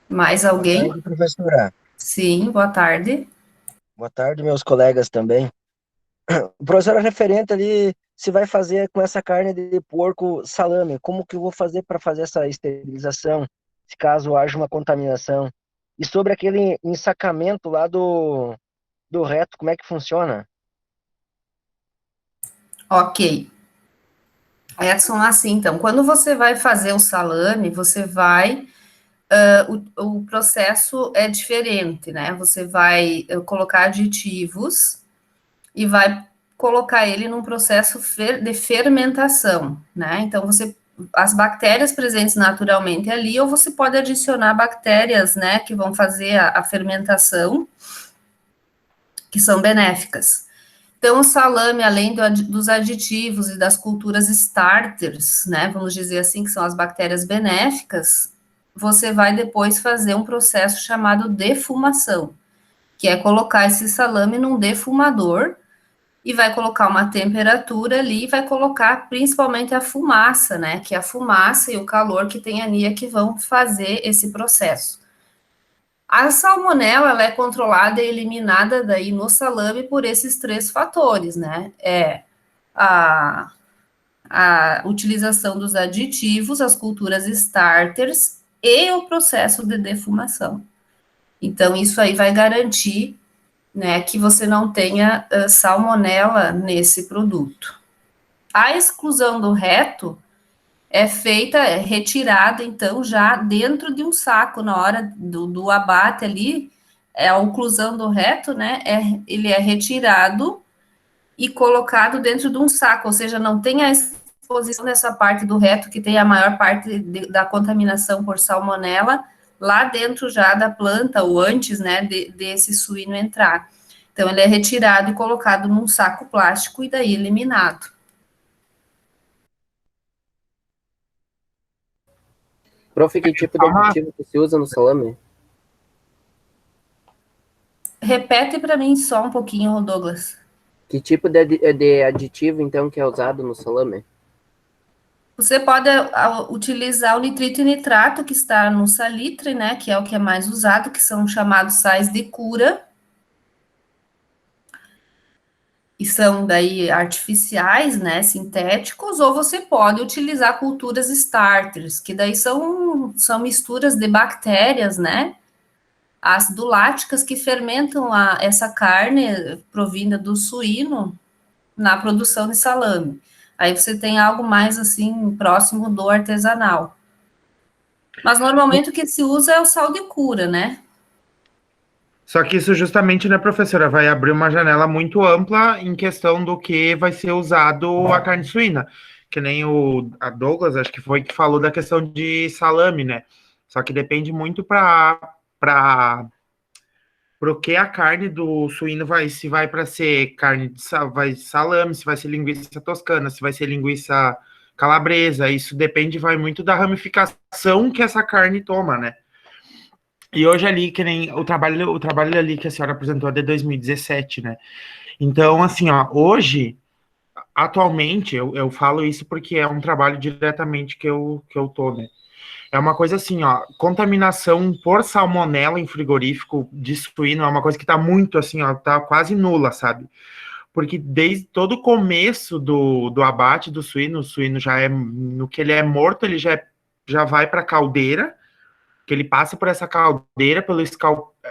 [SPEAKER 1] Mais
[SPEAKER 3] Boa
[SPEAKER 1] alguém?
[SPEAKER 3] tarde, professora.
[SPEAKER 1] Sim, boa tarde.
[SPEAKER 3] Boa tarde, meus colegas também. O professor é referente ali, se vai fazer com essa carne de porco salame, como que eu vou fazer para fazer essa esterilização, se caso haja uma contaminação? E sobre aquele ensacamento lá do reto, como é que funciona?
[SPEAKER 1] Ok. Edson, assim, então, quando você vai fazer o salame, você vai o processo é diferente, né? Você vai colocar aditivos e vai colocar ele num processo de fermentação, né? Então, as bactérias presentes naturalmente ali, ou você pode adicionar bactérias, né, que vão fazer a fermentação, que são benéficas. Então, o salame, além dos aditivos e das culturas starters, né, vamos dizer assim, que são as bactérias benéficas, você vai depois fazer um processo chamado defumação, que é colocar esse salame num defumador e vai colocar uma temperatura ali e vai colocar principalmente a fumaça, né, que é a fumaça e o calor que tem ali é que vão fazer esse processo. A salmonela, ela é controlada e eliminada daí no salame por esses três fatores, né? A, a utilização dos aditivos, as culturas starters e o processo de defumação. Então, isso aí vai garantir, né, que você não tenha salmonela nesse produto. A exclusão do reto é feita, é retirada, então, já dentro de um saco, na hora do abate ali, a oclusão do reto, né, ele é retirado e colocado dentro de um saco, ou seja, não tem a exposição dessa parte do reto que tem a maior parte da contaminação por salmonela lá dentro já da planta, ou antes, né, desse suíno entrar. Então, ele é retirado e colocado num saco plástico e daí eliminado.
[SPEAKER 2] Prof, que tipo de aditivo que se usa no salame?
[SPEAKER 1] Repete para mim só um pouquinho, Douglas.
[SPEAKER 2] Que tipo de aditivo, então, que é usado no salame?
[SPEAKER 1] Você pode utilizar o nitrito e nitrato, que está no salitre, né, que é o que é mais usado, que são chamados sais de cura, e são daí artificiais, né, sintéticos, ou você pode utilizar culturas starters, que daí são misturas de bactérias, né, ácido láticas que fermentam essa carne provinda do suíno na produção de salame. Aí você tem algo mais assim próximo do artesanal. Mas normalmente o que se usa é o sal de cura, né?
[SPEAKER 4] Só que isso justamente, né, professora, vai abrir uma janela muito ampla em questão do que vai ser usado a carne suína. Que nem a Douglas, acho que foi que falou da questão de salame, né? Só que depende muito para o que a carne do suíno vai, se vai para ser carne de vai salame, se vai ser linguiça toscana, se vai ser linguiça calabresa. Isso depende, vai muito da ramificação que essa carne toma, né? E hoje ali, que nem o trabalho ali que a senhora apresentou é de 2017, né? Então, assim, ó, hoje, atualmente, eu falo isso porque é um trabalho diretamente que eu tô, né? É uma coisa assim, ó, contaminação por salmonela em frigorífico de suíno é uma coisa que tá muito assim, ó, tá quase nula, sabe? Porque desde todo o começo do abate do suíno, o suíno já é, no que ele é morto, ele já vai para caldeira, que ele passa por essa caldeira pelo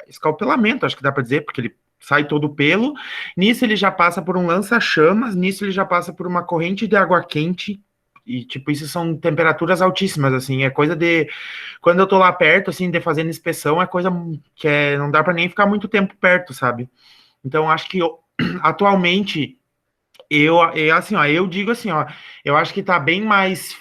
[SPEAKER 4] escalpelamento, acho que dá para dizer, porque ele sai todo o pelo. Nisso ele já passa por um lança-chamas, nisso ele já passa por uma corrente de água quente. E, tipo, isso são temperaturas altíssimas, assim, é coisa de... Quando eu tô lá perto, assim, de fazendo inspeção, é coisa que não dá para nem ficar muito tempo perto, sabe? Então, acho que atualmente, assim, ó, eu digo assim, ó, eu acho que tá bem mais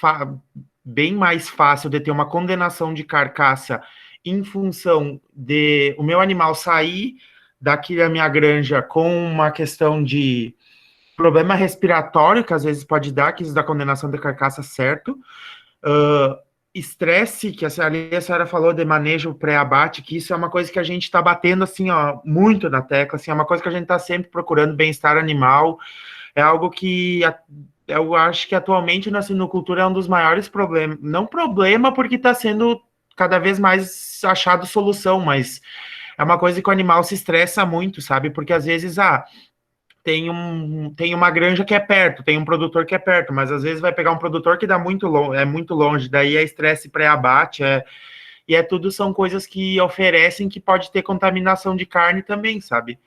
[SPEAKER 4] fácil de ter uma condenação de carcaça em função de o meu animal sair daqui da minha granja com uma questão de problema respiratório, que às vezes pode dar, que isso da condenação de carcaça, certo. Estresse, que a senhora falou de manejo pré-abate, que isso é uma coisa que a gente está batendo, assim, ó, muito na tecla, assim, é uma coisa que a gente está sempre procurando bem-estar animal, é algo que eu acho que atualmente na sinocultura é um dos maiores problemas. Não problema, porque está sendo cada vez mais achado solução, mas é uma coisa que o animal se estressa muito, sabe? Porque às vezes, tem uma granja que é perto, tem um produtor que é perto, mas às vezes vai pegar um produtor que dá é muito longe, daí é estresse pré-abate, e tudo são coisas que oferecem que pode ter contaminação de carne também, sabe?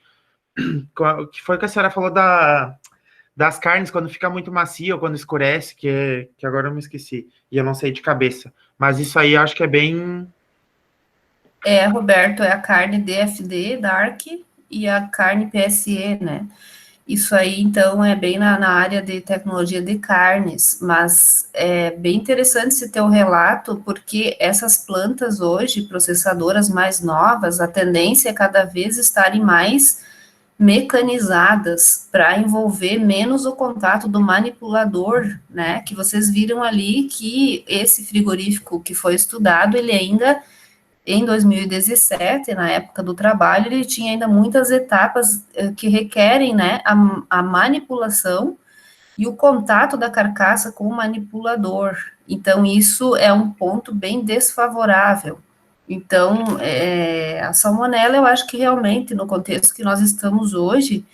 [SPEAKER 4] Que foi que a senhora falou das carnes, quando fica muito macia ou quando escurece, que agora eu me esqueci, e eu não sei de cabeça. Mas isso aí eu acho que é bem...
[SPEAKER 1] Roberto, é a carne DFD, Dark, e a carne PSE, né? Isso aí, então, é bem na área de tecnologia de carnes, mas é bem interessante esse teu relato, porque essas plantas hoje, processadoras mais novas, a tendência é cada vez estarem mais mecanizadas para envolver menos o contato do manipulador, né? Que vocês viram ali que esse frigorífico que foi estudado, ele ainda em 2017, na época do trabalho, ele tinha ainda muitas etapas que requerem, né, a manipulação e o contato da carcaça com o manipulador. Então, isso é um ponto bem desfavorável. Então, a salmonela, eu acho que realmente, no contexto que nós estamos hoje,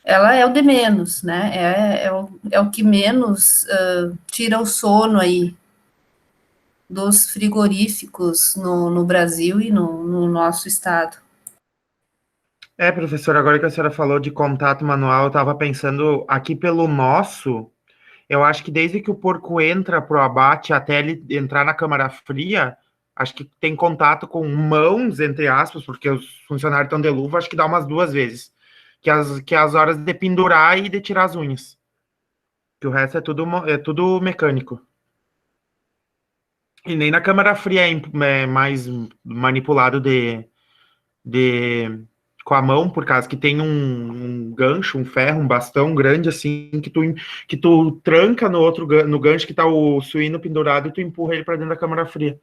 [SPEAKER 1] ela é o de menos, né? É o que menos tira o sono aí dos frigoríficos no Brasil e no nosso estado.
[SPEAKER 4] Professor, agora que a senhora falou de contato manual, eu estava pensando aqui pelo nosso, eu acho que desde que o porco entra pro abate até ele entrar na câmara fria, acho que tem contato com mãos, entre aspas, porque os funcionários estão de luva, acho que dá umas 2 vezes, que as horas de pendurar e de tirar as unhas. Que o resto é tudo mecânico. E nem na câmara fria é mais manipulado de com a mão, por causa que tem um gancho, um ferro, um bastão grande assim, que tu tranca no gancho que tá o suíno pendurado e tu empurra ele para dentro da câmara fria.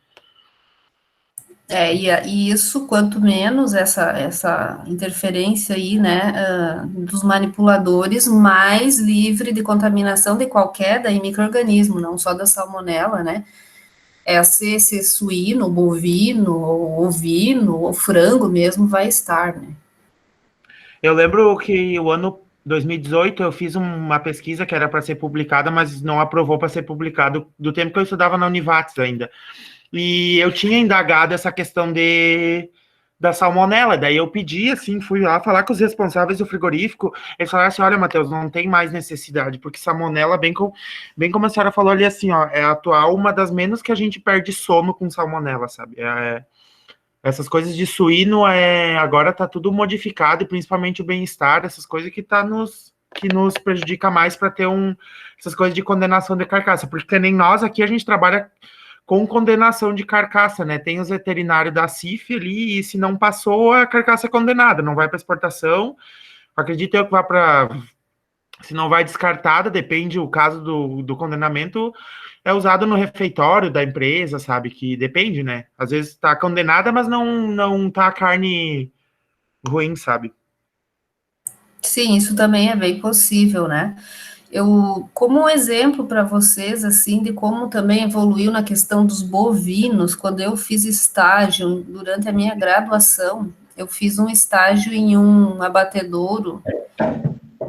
[SPEAKER 1] E isso, quanto menos essa interferência aí, né, dos manipuladores, mais livre de contaminação de qualquer daí micro-organismo, não só da salmonela, né, esse suíno, bovino, ovino, ou frango mesmo vai estar, né.
[SPEAKER 4] Eu lembro que o ano 2018 eu fiz uma pesquisa que era para ser publicada, mas não aprovou para ser publicado do tempo que eu estudava na Univates ainda. E eu tinha indagado essa questão da salmonela, daí eu pedi, assim, fui lá falar com os responsáveis do frigorífico, eles falaram assim, olha, Matheus, não tem mais necessidade, porque salmonela, bem como a senhora falou ali, assim, ó, é atual uma das menos que a gente perde sono com salmonela, sabe? Essas coisas de suíno, agora tá tudo modificado, e principalmente o bem-estar, essas coisas que nos prejudica mais para ter essas coisas de condenação de carcaça, porque nem nós aqui a gente trabalha com condenação de carcaça, né? Tem os veterinários da CIF ali, e se não passou, a carcaça é condenada, não vai para exportação. Acredito eu que vai para. Se não vai descartada, depende o caso do condenamento, é usado no refeitório da empresa, sabe? Que depende, né? Às vezes está condenada, mas não tá a carne ruim, sabe?
[SPEAKER 1] Sim, isso também é bem possível, né? Como um exemplo para vocês, assim, de como também evoluiu na questão dos bovinos, quando eu fiz estágio durante a minha graduação, eu fiz um estágio em um abatedouro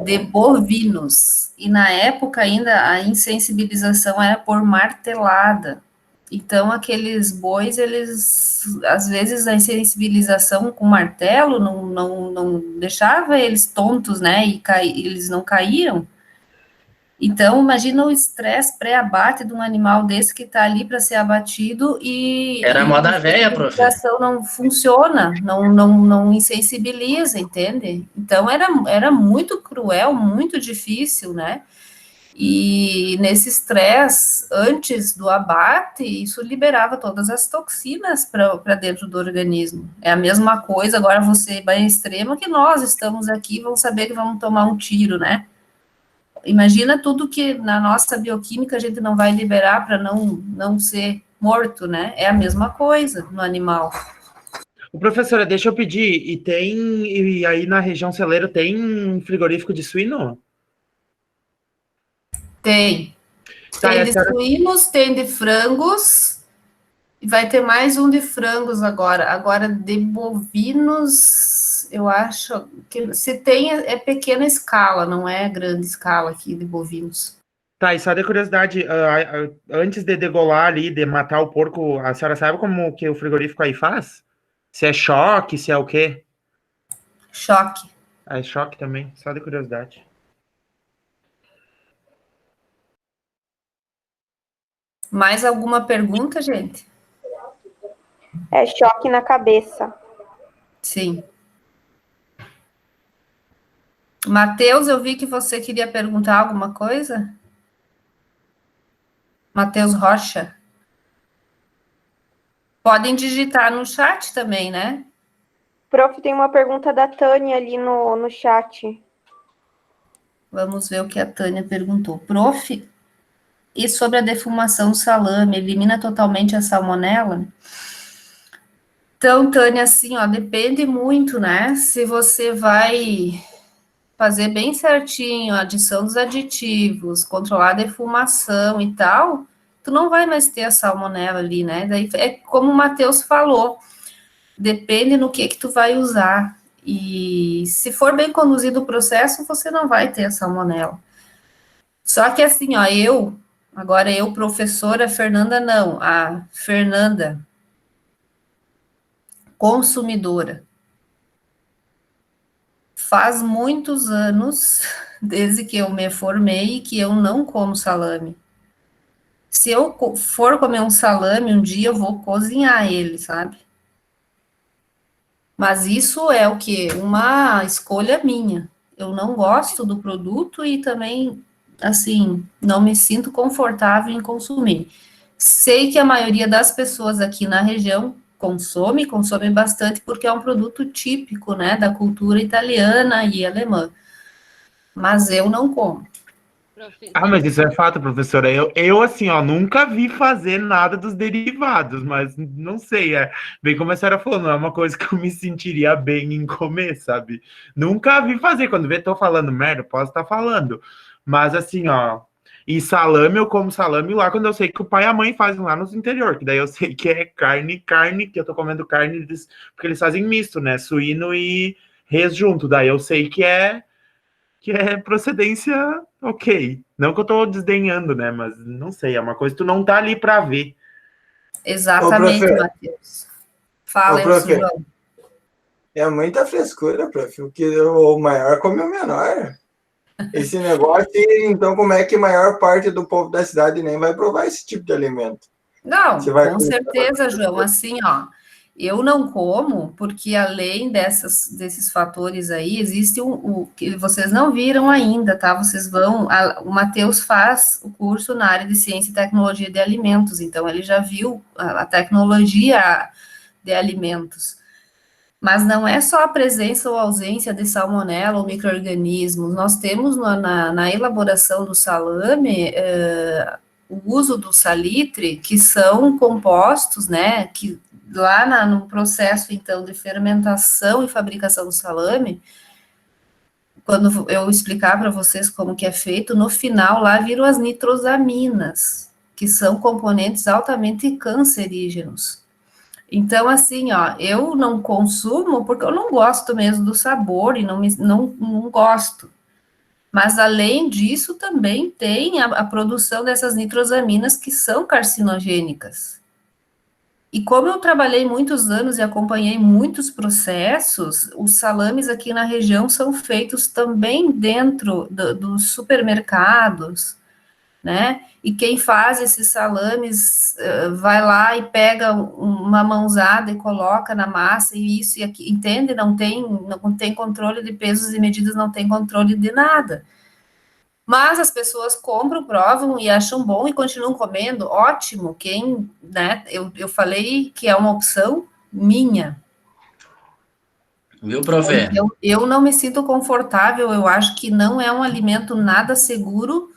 [SPEAKER 1] de bovinos, e na época ainda a insensibilização era por martelada. Então, aqueles bois, eles, às vezes, a insensibilização com martelo não deixava eles tontos, né, eles não caíam. Então, imagina o estresse pré-abate de um animal desse que está ali para ser abatido
[SPEAKER 5] Era
[SPEAKER 1] e
[SPEAKER 5] moda
[SPEAKER 1] a
[SPEAKER 5] velha, prof.
[SPEAKER 1] sensibilização não funciona, não insensibiliza, entende? Então, era muito cruel, muito difícil, né? E nesse estresse, antes do abate, isso liberava todas as toxinas para dentro do organismo. É a mesma coisa, agora você vai em extremo que nós estamos aqui, vamos saber que vamos tomar um tiro, né? Imagina tudo que na nossa bioquímica a gente não vai liberar para não ser morto, né? É a mesma coisa no animal.
[SPEAKER 4] O professora, deixa eu pedir, e aí na região celeiro tem frigorífico de suíno?
[SPEAKER 1] Tem.
[SPEAKER 4] Tá,
[SPEAKER 1] Tem
[SPEAKER 4] a
[SPEAKER 1] de
[SPEAKER 4] senhora...
[SPEAKER 1] suínos, tem de frangos, e vai ter mais um de frangos agora. Agora, de bovinos, eu acho que se tem é pequena escala, não é grande escala aqui de bovinos.
[SPEAKER 4] Tá, e só de curiosidade, antes de degolar ali, de matar o porco, a senhora sabe como que o frigorífico aí faz? Se é choque, se é o quê?
[SPEAKER 1] Choque.
[SPEAKER 4] Ah, é choque também, só de curiosidade.
[SPEAKER 1] Mais alguma pergunta, gente?
[SPEAKER 6] É choque na cabeça.
[SPEAKER 1] Sim. Matheus, eu vi que você queria perguntar alguma coisa. Matheus Rocha. Podem digitar no chat também, né?
[SPEAKER 6] Prof, tem uma pergunta da Tânia ali no chat.
[SPEAKER 1] Vamos ver o que a Tânia perguntou. Prof, e sobre a defumação do salame, elimina totalmente a salmonela? Então, Tânia, assim, ó, depende muito, né? Se você vai fazer bem certinho a adição dos aditivos, controlar a defumação e tal, tu não vai mais ter a salmonela ali, né? Daí é como o Matheus falou, depende no que tu vai usar. E se for bem conduzido o processo, você não vai ter a salmonela. Só que assim, ó, agora eu, professora Fernanda, não, a Fernanda, consumidora, faz muitos anos, desde que eu me formei, que eu não como salame. Se eu for comer um salame, um dia eu vou cozinhar ele, sabe? Mas isso é o quê? Uma escolha minha. Eu não gosto do produto e também assim, não me sinto confortável em consumir. Sei que a maioria das pessoas aqui na região consome bastante, porque é um produto típico, né, da cultura italiana e alemã. Mas eu não como.
[SPEAKER 4] Ah, mas isso é fato, professora. Eu assim, ó, nunca vi fazer nada dos derivados, mas não sei, bem como a senhora falou, não é uma coisa que eu me sentiria bem em comer, sabe? Nunca vi fazer. Quando vê, tô falando merda, posso estar falando. Mas assim, ó, e salame, eu como salame lá quando eu sei que o pai e a mãe fazem lá no interior, que daí eu sei que é carne, que eu tô comendo carne, porque eles fazem misto, né? Suíno e res junto. Daí eu sei que é procedência ok. Não que eu tô desdenhando, né? Mas não sei, é uma coisa que tu não tá ali pra ver.
[SPEAKER 5] Ô,
[SPEAKER 1] Exatamente,
[SPEAKER 5] profe,
[SPEAKER 1] Matheus. Fala,
[SPEAKER 5] profe,
[SPEAKER 1] João.
[SPEAKER 5] é muita frescura, profe, porque o maior come o menor. Esse negócio, então, como é que a maior parte do povo da cidade nem vai provar esse tipo de alimento? Você
[SPEAKER 1] Não,
[SPEAKER 5] vai
[SPEAKER 1] com
[SPEAKER 5] comer.
[SPEAKER 1] certeza, João. Assim, ó, eu não como, porque além desses fatores aí, existe o que vocês não viram ainda, tá? Vocês vão. O Matheus faz o curso na área de ciência e tecnologia de alimentos, então ele já viu a tecnologia de alimentos. Mas não é só a presença ou ausência de salmonela ou micro-organismos. Nós temos na elaboração do salame o uso do salitre, que são compostos, né, que lá no processo, então, de fermentação e fabricação do salame, quando eu explicar para vocês como que é feito, no final lá viram as nitrosaminas, que são componentes altamente cancerígenos. Então, assim, ó, eu não consumo porque eu não gosto mesmo do sabor e não gosto. Mas, além disso, também tem a produção dessas nitrosaminas que são carcinogênicas. E como eu trabalhei muitos anos e acompanhei muitos processos, os salames aqui na região são feitos também dentro dos supermercados, né? E quem faz esses salames vai lá e pega uma mãozada e coloca na massa e isso e aqui, entende? Não tem controle de pesos e medidas, não tem controle de nada. Mas as pessoas compram, provam e acham bom e continuam comendo, ótimo. Quem, né? Eu falei que é uma opção minha.
[SPEAKER 7] Viu, profe?
[SPEAKER 1] Eu não me sinto confortável, eu acho que não é um alimento nada seguro.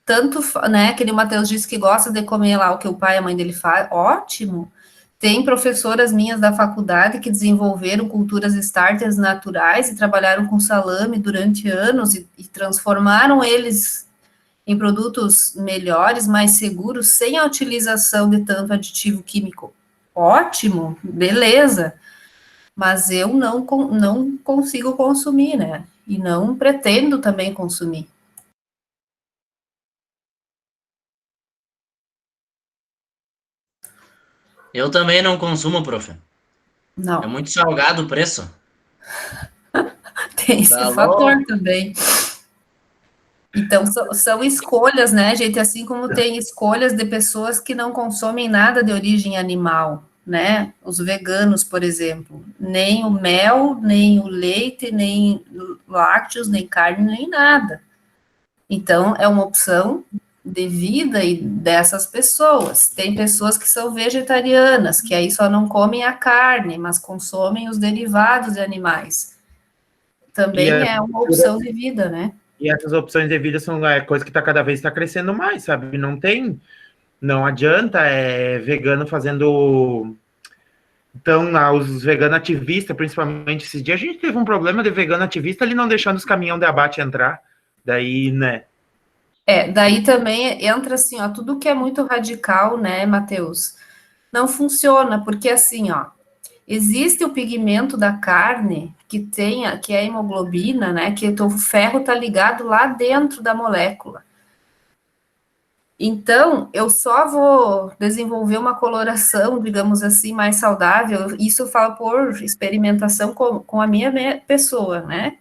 [SPEAKER 1] Tanto, né, que o Matheus disse que gosta de comer lá o que o pai e a mãe dele fazem, ótimo. Tem professoras minhas da faculdade que desenvolveram culturas starters naturais e trabalharam com salame durante anos e transformaram eles em produtos melhores, mais seguros, sem a utilização de tanto aditivo químico. Ótimo, beleza. Mas eu não consigo consumir, né? E não pretendo também consumir.
[SPEAKER 7] Eu também não consumo, profe.
[SPEAKER 1] Não.
[SPEAKER 7] É muito salgado o preço.
[SPEAKER 1] Tem esse
[SPEAKER 7] Tá
[SPEAKER 1] fator
[SPEAKER 7] louco?
[SPEAKER 1] também. Então, são escolhas, né, gente? Assim como tem escolhas de pessoas que não consomem nada de origem animal, né? Os veganos, por exemplo. Nem o mel, nem o leite, nem lácteos, nem carne, nem nada. Então, é uma opção de vida e dessas pessoas. Tem pessoas que são vegetarianas, que aí só não comem a carne, mas consomem os derivados de animais.
[SPEAKER 4] E,
[SPEAKER 1] Também é uma opção de vida, né?
[SPEAKER 4] e essas opções de vida são coisa que cada vez está crescendo mais, sabe? Não adianta vegano fazendo. Então, os veganos ativistas, principalmente esses dias, a gente teve um problema de vegano ativista ali não deixando os caminhões de abate entrar. Daí, né?
[SPEAKER 1] Daí também entra assim, ó, tudo que é muito radical, né, Matheus? Não funciona, porque assim, ó, existe o pigmento da carne que é a hemoglobina, né, que o ferro tá ligado lá dentro da molécula. Então, eu só vou desenvolver uma coloração, digamos assim, mais saudável, isso eu falo por experimentação com a minha pessoa, né?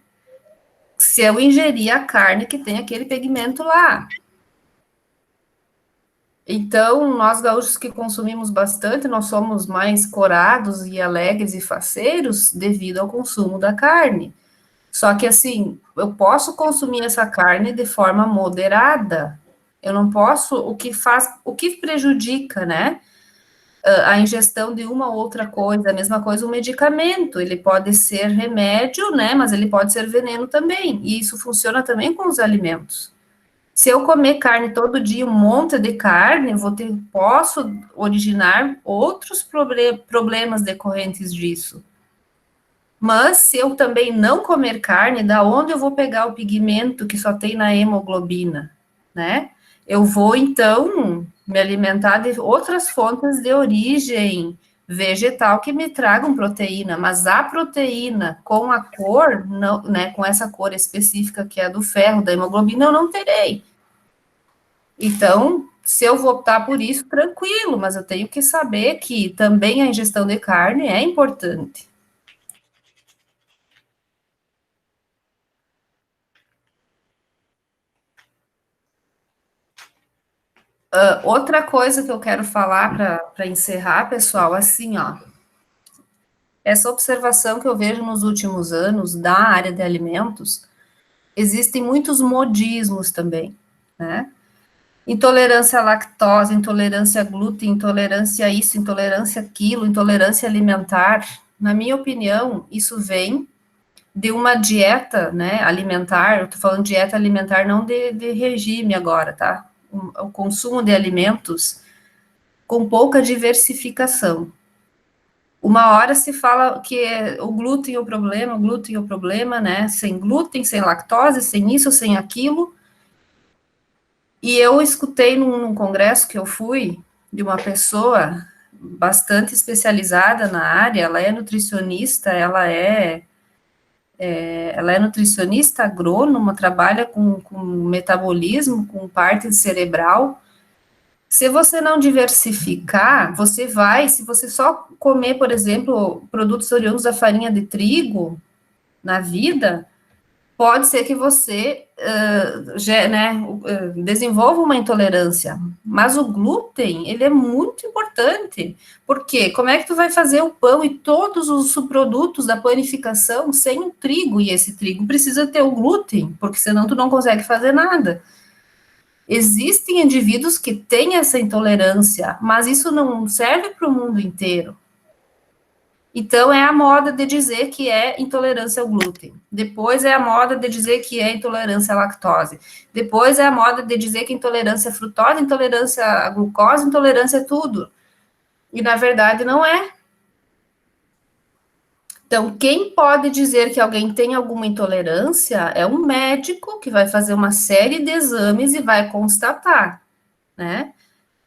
[SPEAKER 1] Se eu ingerir a carne que tem aquele pigmento lá. Então, nós gaúchos que consumimos bastante, nós somos mais corados e alegres e faceiros devido ao consumo da carne. Só que, assim, eu posso consumir essa carne de forma moderada. Eu não posso, o que prejudica, né? A ingestão de uma ou outra coisa, a mesma coisa o medicamento, ele pode ser remédio, né, mas ele pode ser veneno também, e isso funciona também com os alimentos. Se eu comer carne todo dia, um monte de carne, posso originar outros problemas decorrentes disso. Mas se eu também não comer carne, da onde eu vou pegar o pigmento que só tem na hemoglobina, né? Eu vou, então, me alimentar de outras fontes de origem vegetal que me tragam proteína, mas a proteína com a cor, não, né, com essa cor específica que é a do ferro, da hemoglobina, eu não terei. Então, se eu vou optar por isso, tranquilo, mas eu tenho que saber que também a ingestão de carne é importante. Outra coisa que eu quero falar para encerrar, pessoal, assim, ó, essa observação que eu vejo nos últimos anos da área de alimentos, existem muitos modismos também, né? Intolerância à lactose, intolerância a glúten, intolerância a isso, intolerância àquilo, intolerância alimentar. Na minha opinião, isso vem de uma dieta, né, alimentar, eu tô falando dieta alimentar não de regime agora, tá? O consumo de alimentos com pouca diversificação. Uma hora se fala que o glúten é o problema, né? Sem glúten, sem lactose, sem isso, sem aquilo. E eu escutei num congresso que eu fui, de uma pessoa bastante especializada na área, ela é nutricionista, ela é nutricionista agrônoma, trabalha com metabolismo, com parte cerebral. Se você não diversificar, se você só comer, por exemplo, produtos oriundos da farinha de trigo na vida, pode ser que você desenvolva uma intolerância. Mas o glúten, ele é muito importante. Por quê? Como é que tu vai fazer o pão e todos os subprodutos da panificação sem o trigo? E esse trigo precisa ter o glúten, porque senão tu não consegue fazer nada. Existem indivíduos que têm essa intolerância, mas isso não serve para o mundo inteiro. Então, é a moda de dizer que é intolerância ao glúten. Depois é a moda de dizer que é intolerância à lactose. Depois é a moda de dizer que intolerância à frutose, intolerância à glucose, intolerância a tudo. E, na verdade, não é. Então, quem pode dizer que alguém tem alguma intolerância é um médico que vai fazer uma série de exames e vai constatar, né?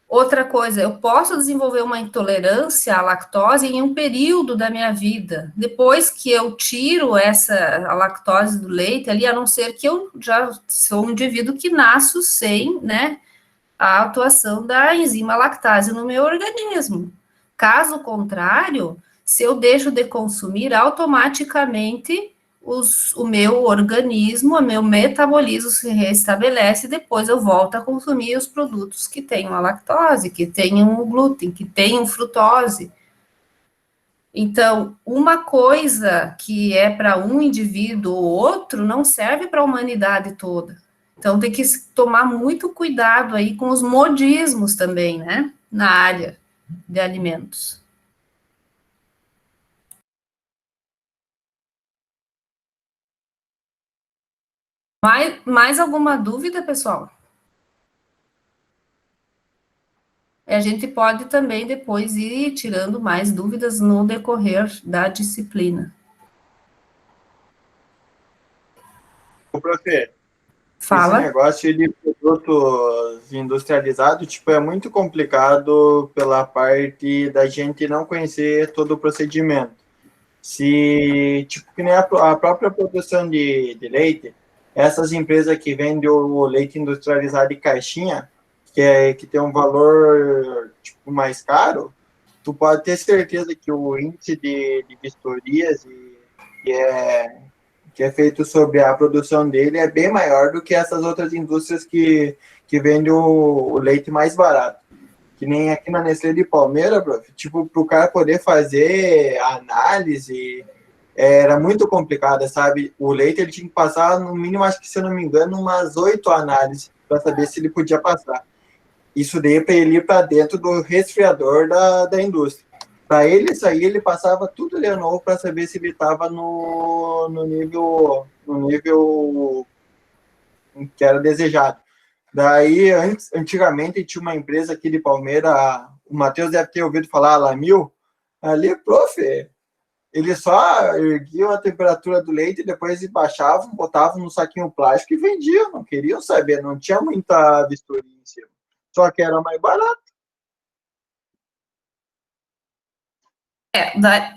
[SPEAKER 1] Outra coisa, eu posso desenvolver uma intolerância à lactose em um período da minha vida. Depois que eu tiro a lactose do leite ali, a não ser que eu já sou um indivíduo que nasço sem, né, a atuação da enzima lactase no meu organismo. Caso contrário, se eu deixo de consumir, automaticamente o meu organismo, o meu metabolismo se restabelece e depois eu volto a consumir os produtos que tenham a lactose, que tenham o glúten, que tenham frutose. Então, uma coisa que é para um indivíduo ou outro não serve para a humanidade toda. Então, tem que tomar muito cuidado aí com os modismos também, né, na área de alimentos. Mais alguma dúvida, pessoal? A gente pode também depois ir tirando mais dúvidas no decorrer da disciplina.
[SPEAKER 5] Profe,
[SPEAKER 1] Fala.
[SPEAKER 5] esse negócio de produtos industrializados, tipo, é muito complicado pela parte da gente não conhecer todo o procedimento. Se, tipo, que nem a própria produção de leite, essas empresas que vendem o leite industrializado em caixinha, que tem um valor, tipo, mais caro, tu pode ter certeza que o índice de vistorias que é feito sobre a produção dele é bem maior do que essas outras indústrias que vendem o leite mais barato. Que nem aqui na Nestlé de Palmeira, prof, tipo, para o cara poder fazer análise, era muito complicada, sabe? O leite ele tinha que passar, no mínimo, acho que, se eu não me engano, umas 8 análises para saber se ele podia passar. Isso daí para ele ir para dentro do resfriador da indústria. Para ele sair, ele passava tudo de novo para saber se ele estava no nível que era desejado. Daí, antigamente, tinha uma empresa aqui de Palmeira, o Matheus deve ter ouvido falar, a Lamil, ali, prof, eles só erguiam a temperatura do leite, depois baixavam, botavam no saquinho plástico e vendiam, não queriam saber, não tinha muita vistoria em cima, só que era mais barato.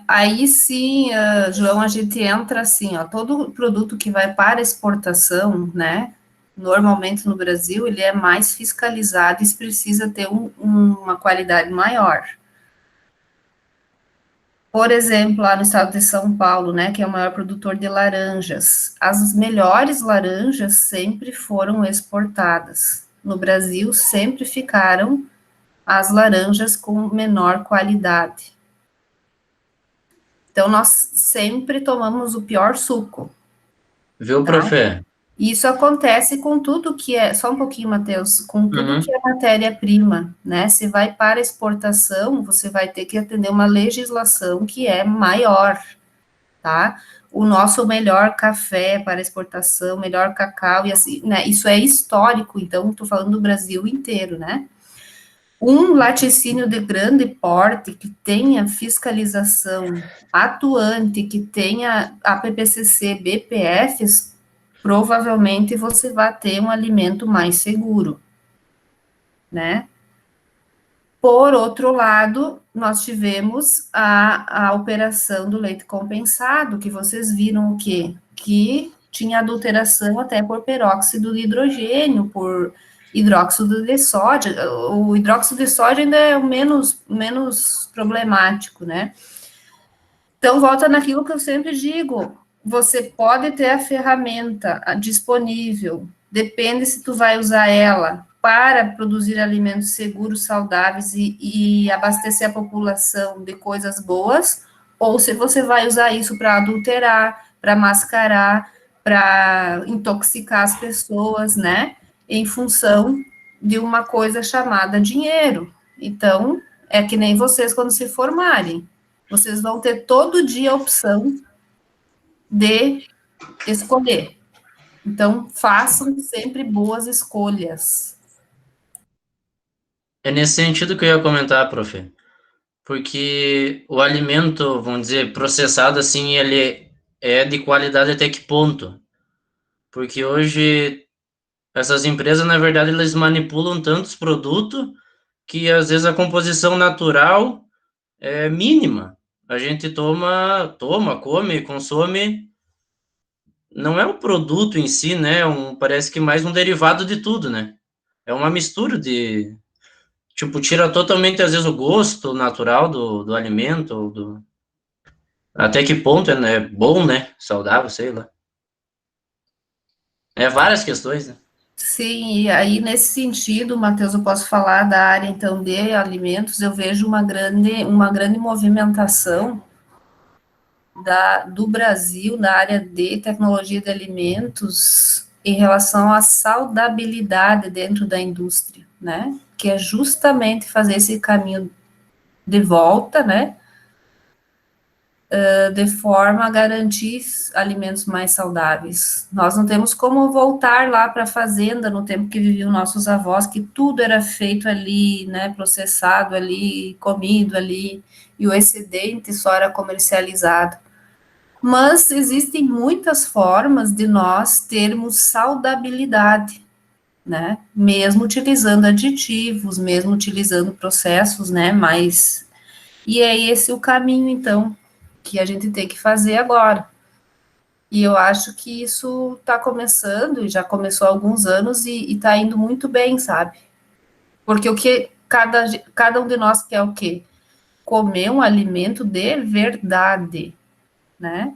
[SPEAKER 1] Aí sim, João, a gente entra assim, ó, todo produto que vai para exportação, né, normalmente no Brasil, ele é mais fiscalizado e precisa ter uma qualidade maior. Por exemplo, lá no estado de São Paulo, né, que é o maior produtor de laranjas, as melhores laranjas sempre foram exportadas. No Brasil, sempre ficaram as laranjas com menor qualidade. Então, nós sempre tomamos o pior suco.
[SPEAKER 7] Viu,
[SPEAKER 1] tá?
[SPEAKER 7] profe?
[SPEAKER 1] E isso acontece com tudo que é, só um pouquinho, Matheus, com tudo que é matéria-prima, né? Se vai para exportação, você vai ter que atender uma legislação que é maior, tá? O nosso melhor café para exportação, melhor cacau, e assim, né? Isso é histórico, então, estou falando do Brasil inteiro, né? Um laticínio de grande porte que tenha fiscalização atuante, que tenha a PPCC, BPFs, provavelmente você vai ter um alimento mais seguro, né? Por outro lado, nós tivemos a operação do leite compensado, que vocês viram o quê? Que tinha adulteração até por peróxido de hidrogênio, por hidróxido de sódio. O hidróxido de sódio ainda é o menos problemático, né? Então, volta naquilo que eu sempre digo, você pode ter a ferramenta disponível, depende se tu vai usar ela para produzir alimentos seguros, saudáveis e abastecer a população de coisas boas, ou se você vai usar isso para adulterar, para mascarar, para intoxicar as pessoas, né, em função de uma coisa chamada dinheiro. Então, é que nem vocês quando se formarem, vocês vão ter todo dia a opção de escolher. Então, façam sempre boas escolhas.
[SPEAKER 7] É nesse sentido que eu ia comentar, profe. Porque o alimento, vamos dizer, processado, assim, ele é de qualidade até que ponto? Porque hoje, essas empresas, na verdade, eles manipulam tantos produtos que, às vezes, a composição natural é mínima. A gente come, consome. Não é o produto em si, né? Parece que mais um derivado de tudo, né? É uma mistura de... Tipo, tira totalmente, às vezes, o gosto natural do alimento, até que ponto é bom, né? Saudável, sei lá. É várias questões, né?
[SPEAKER 1] Sim, e aí nesse sentido, Matheus, eu posso falar da área então de alimentos, eu vejo uma grande movimentação do Brasil na área de tecnologia de alimentos em relação à saudabilidade dentro da indústria, né? Que é justamente fazer esse caminho de volta, né? De forma a garantir alimentos mais saudáveis. Nós não temos como voltar lá para a fazenda no tempo que viviam nossos avós, que tudo era feito ali, né, processado ali, comido ali, e o excedente só era comercializado. Mas existem muitas formas de nós termos saudabilidade, né, mesmo utilizando aditivos, mesmo utilizando processos, né, mais... E é esse o caminho, então, que a gente tem que fazer agora. E eu acho que isso está começando, e já começou há alguns anos, e está indo muito bem, sabe? Porque o que cada um de nós quer o quê? Comer um alimento de verdade, né?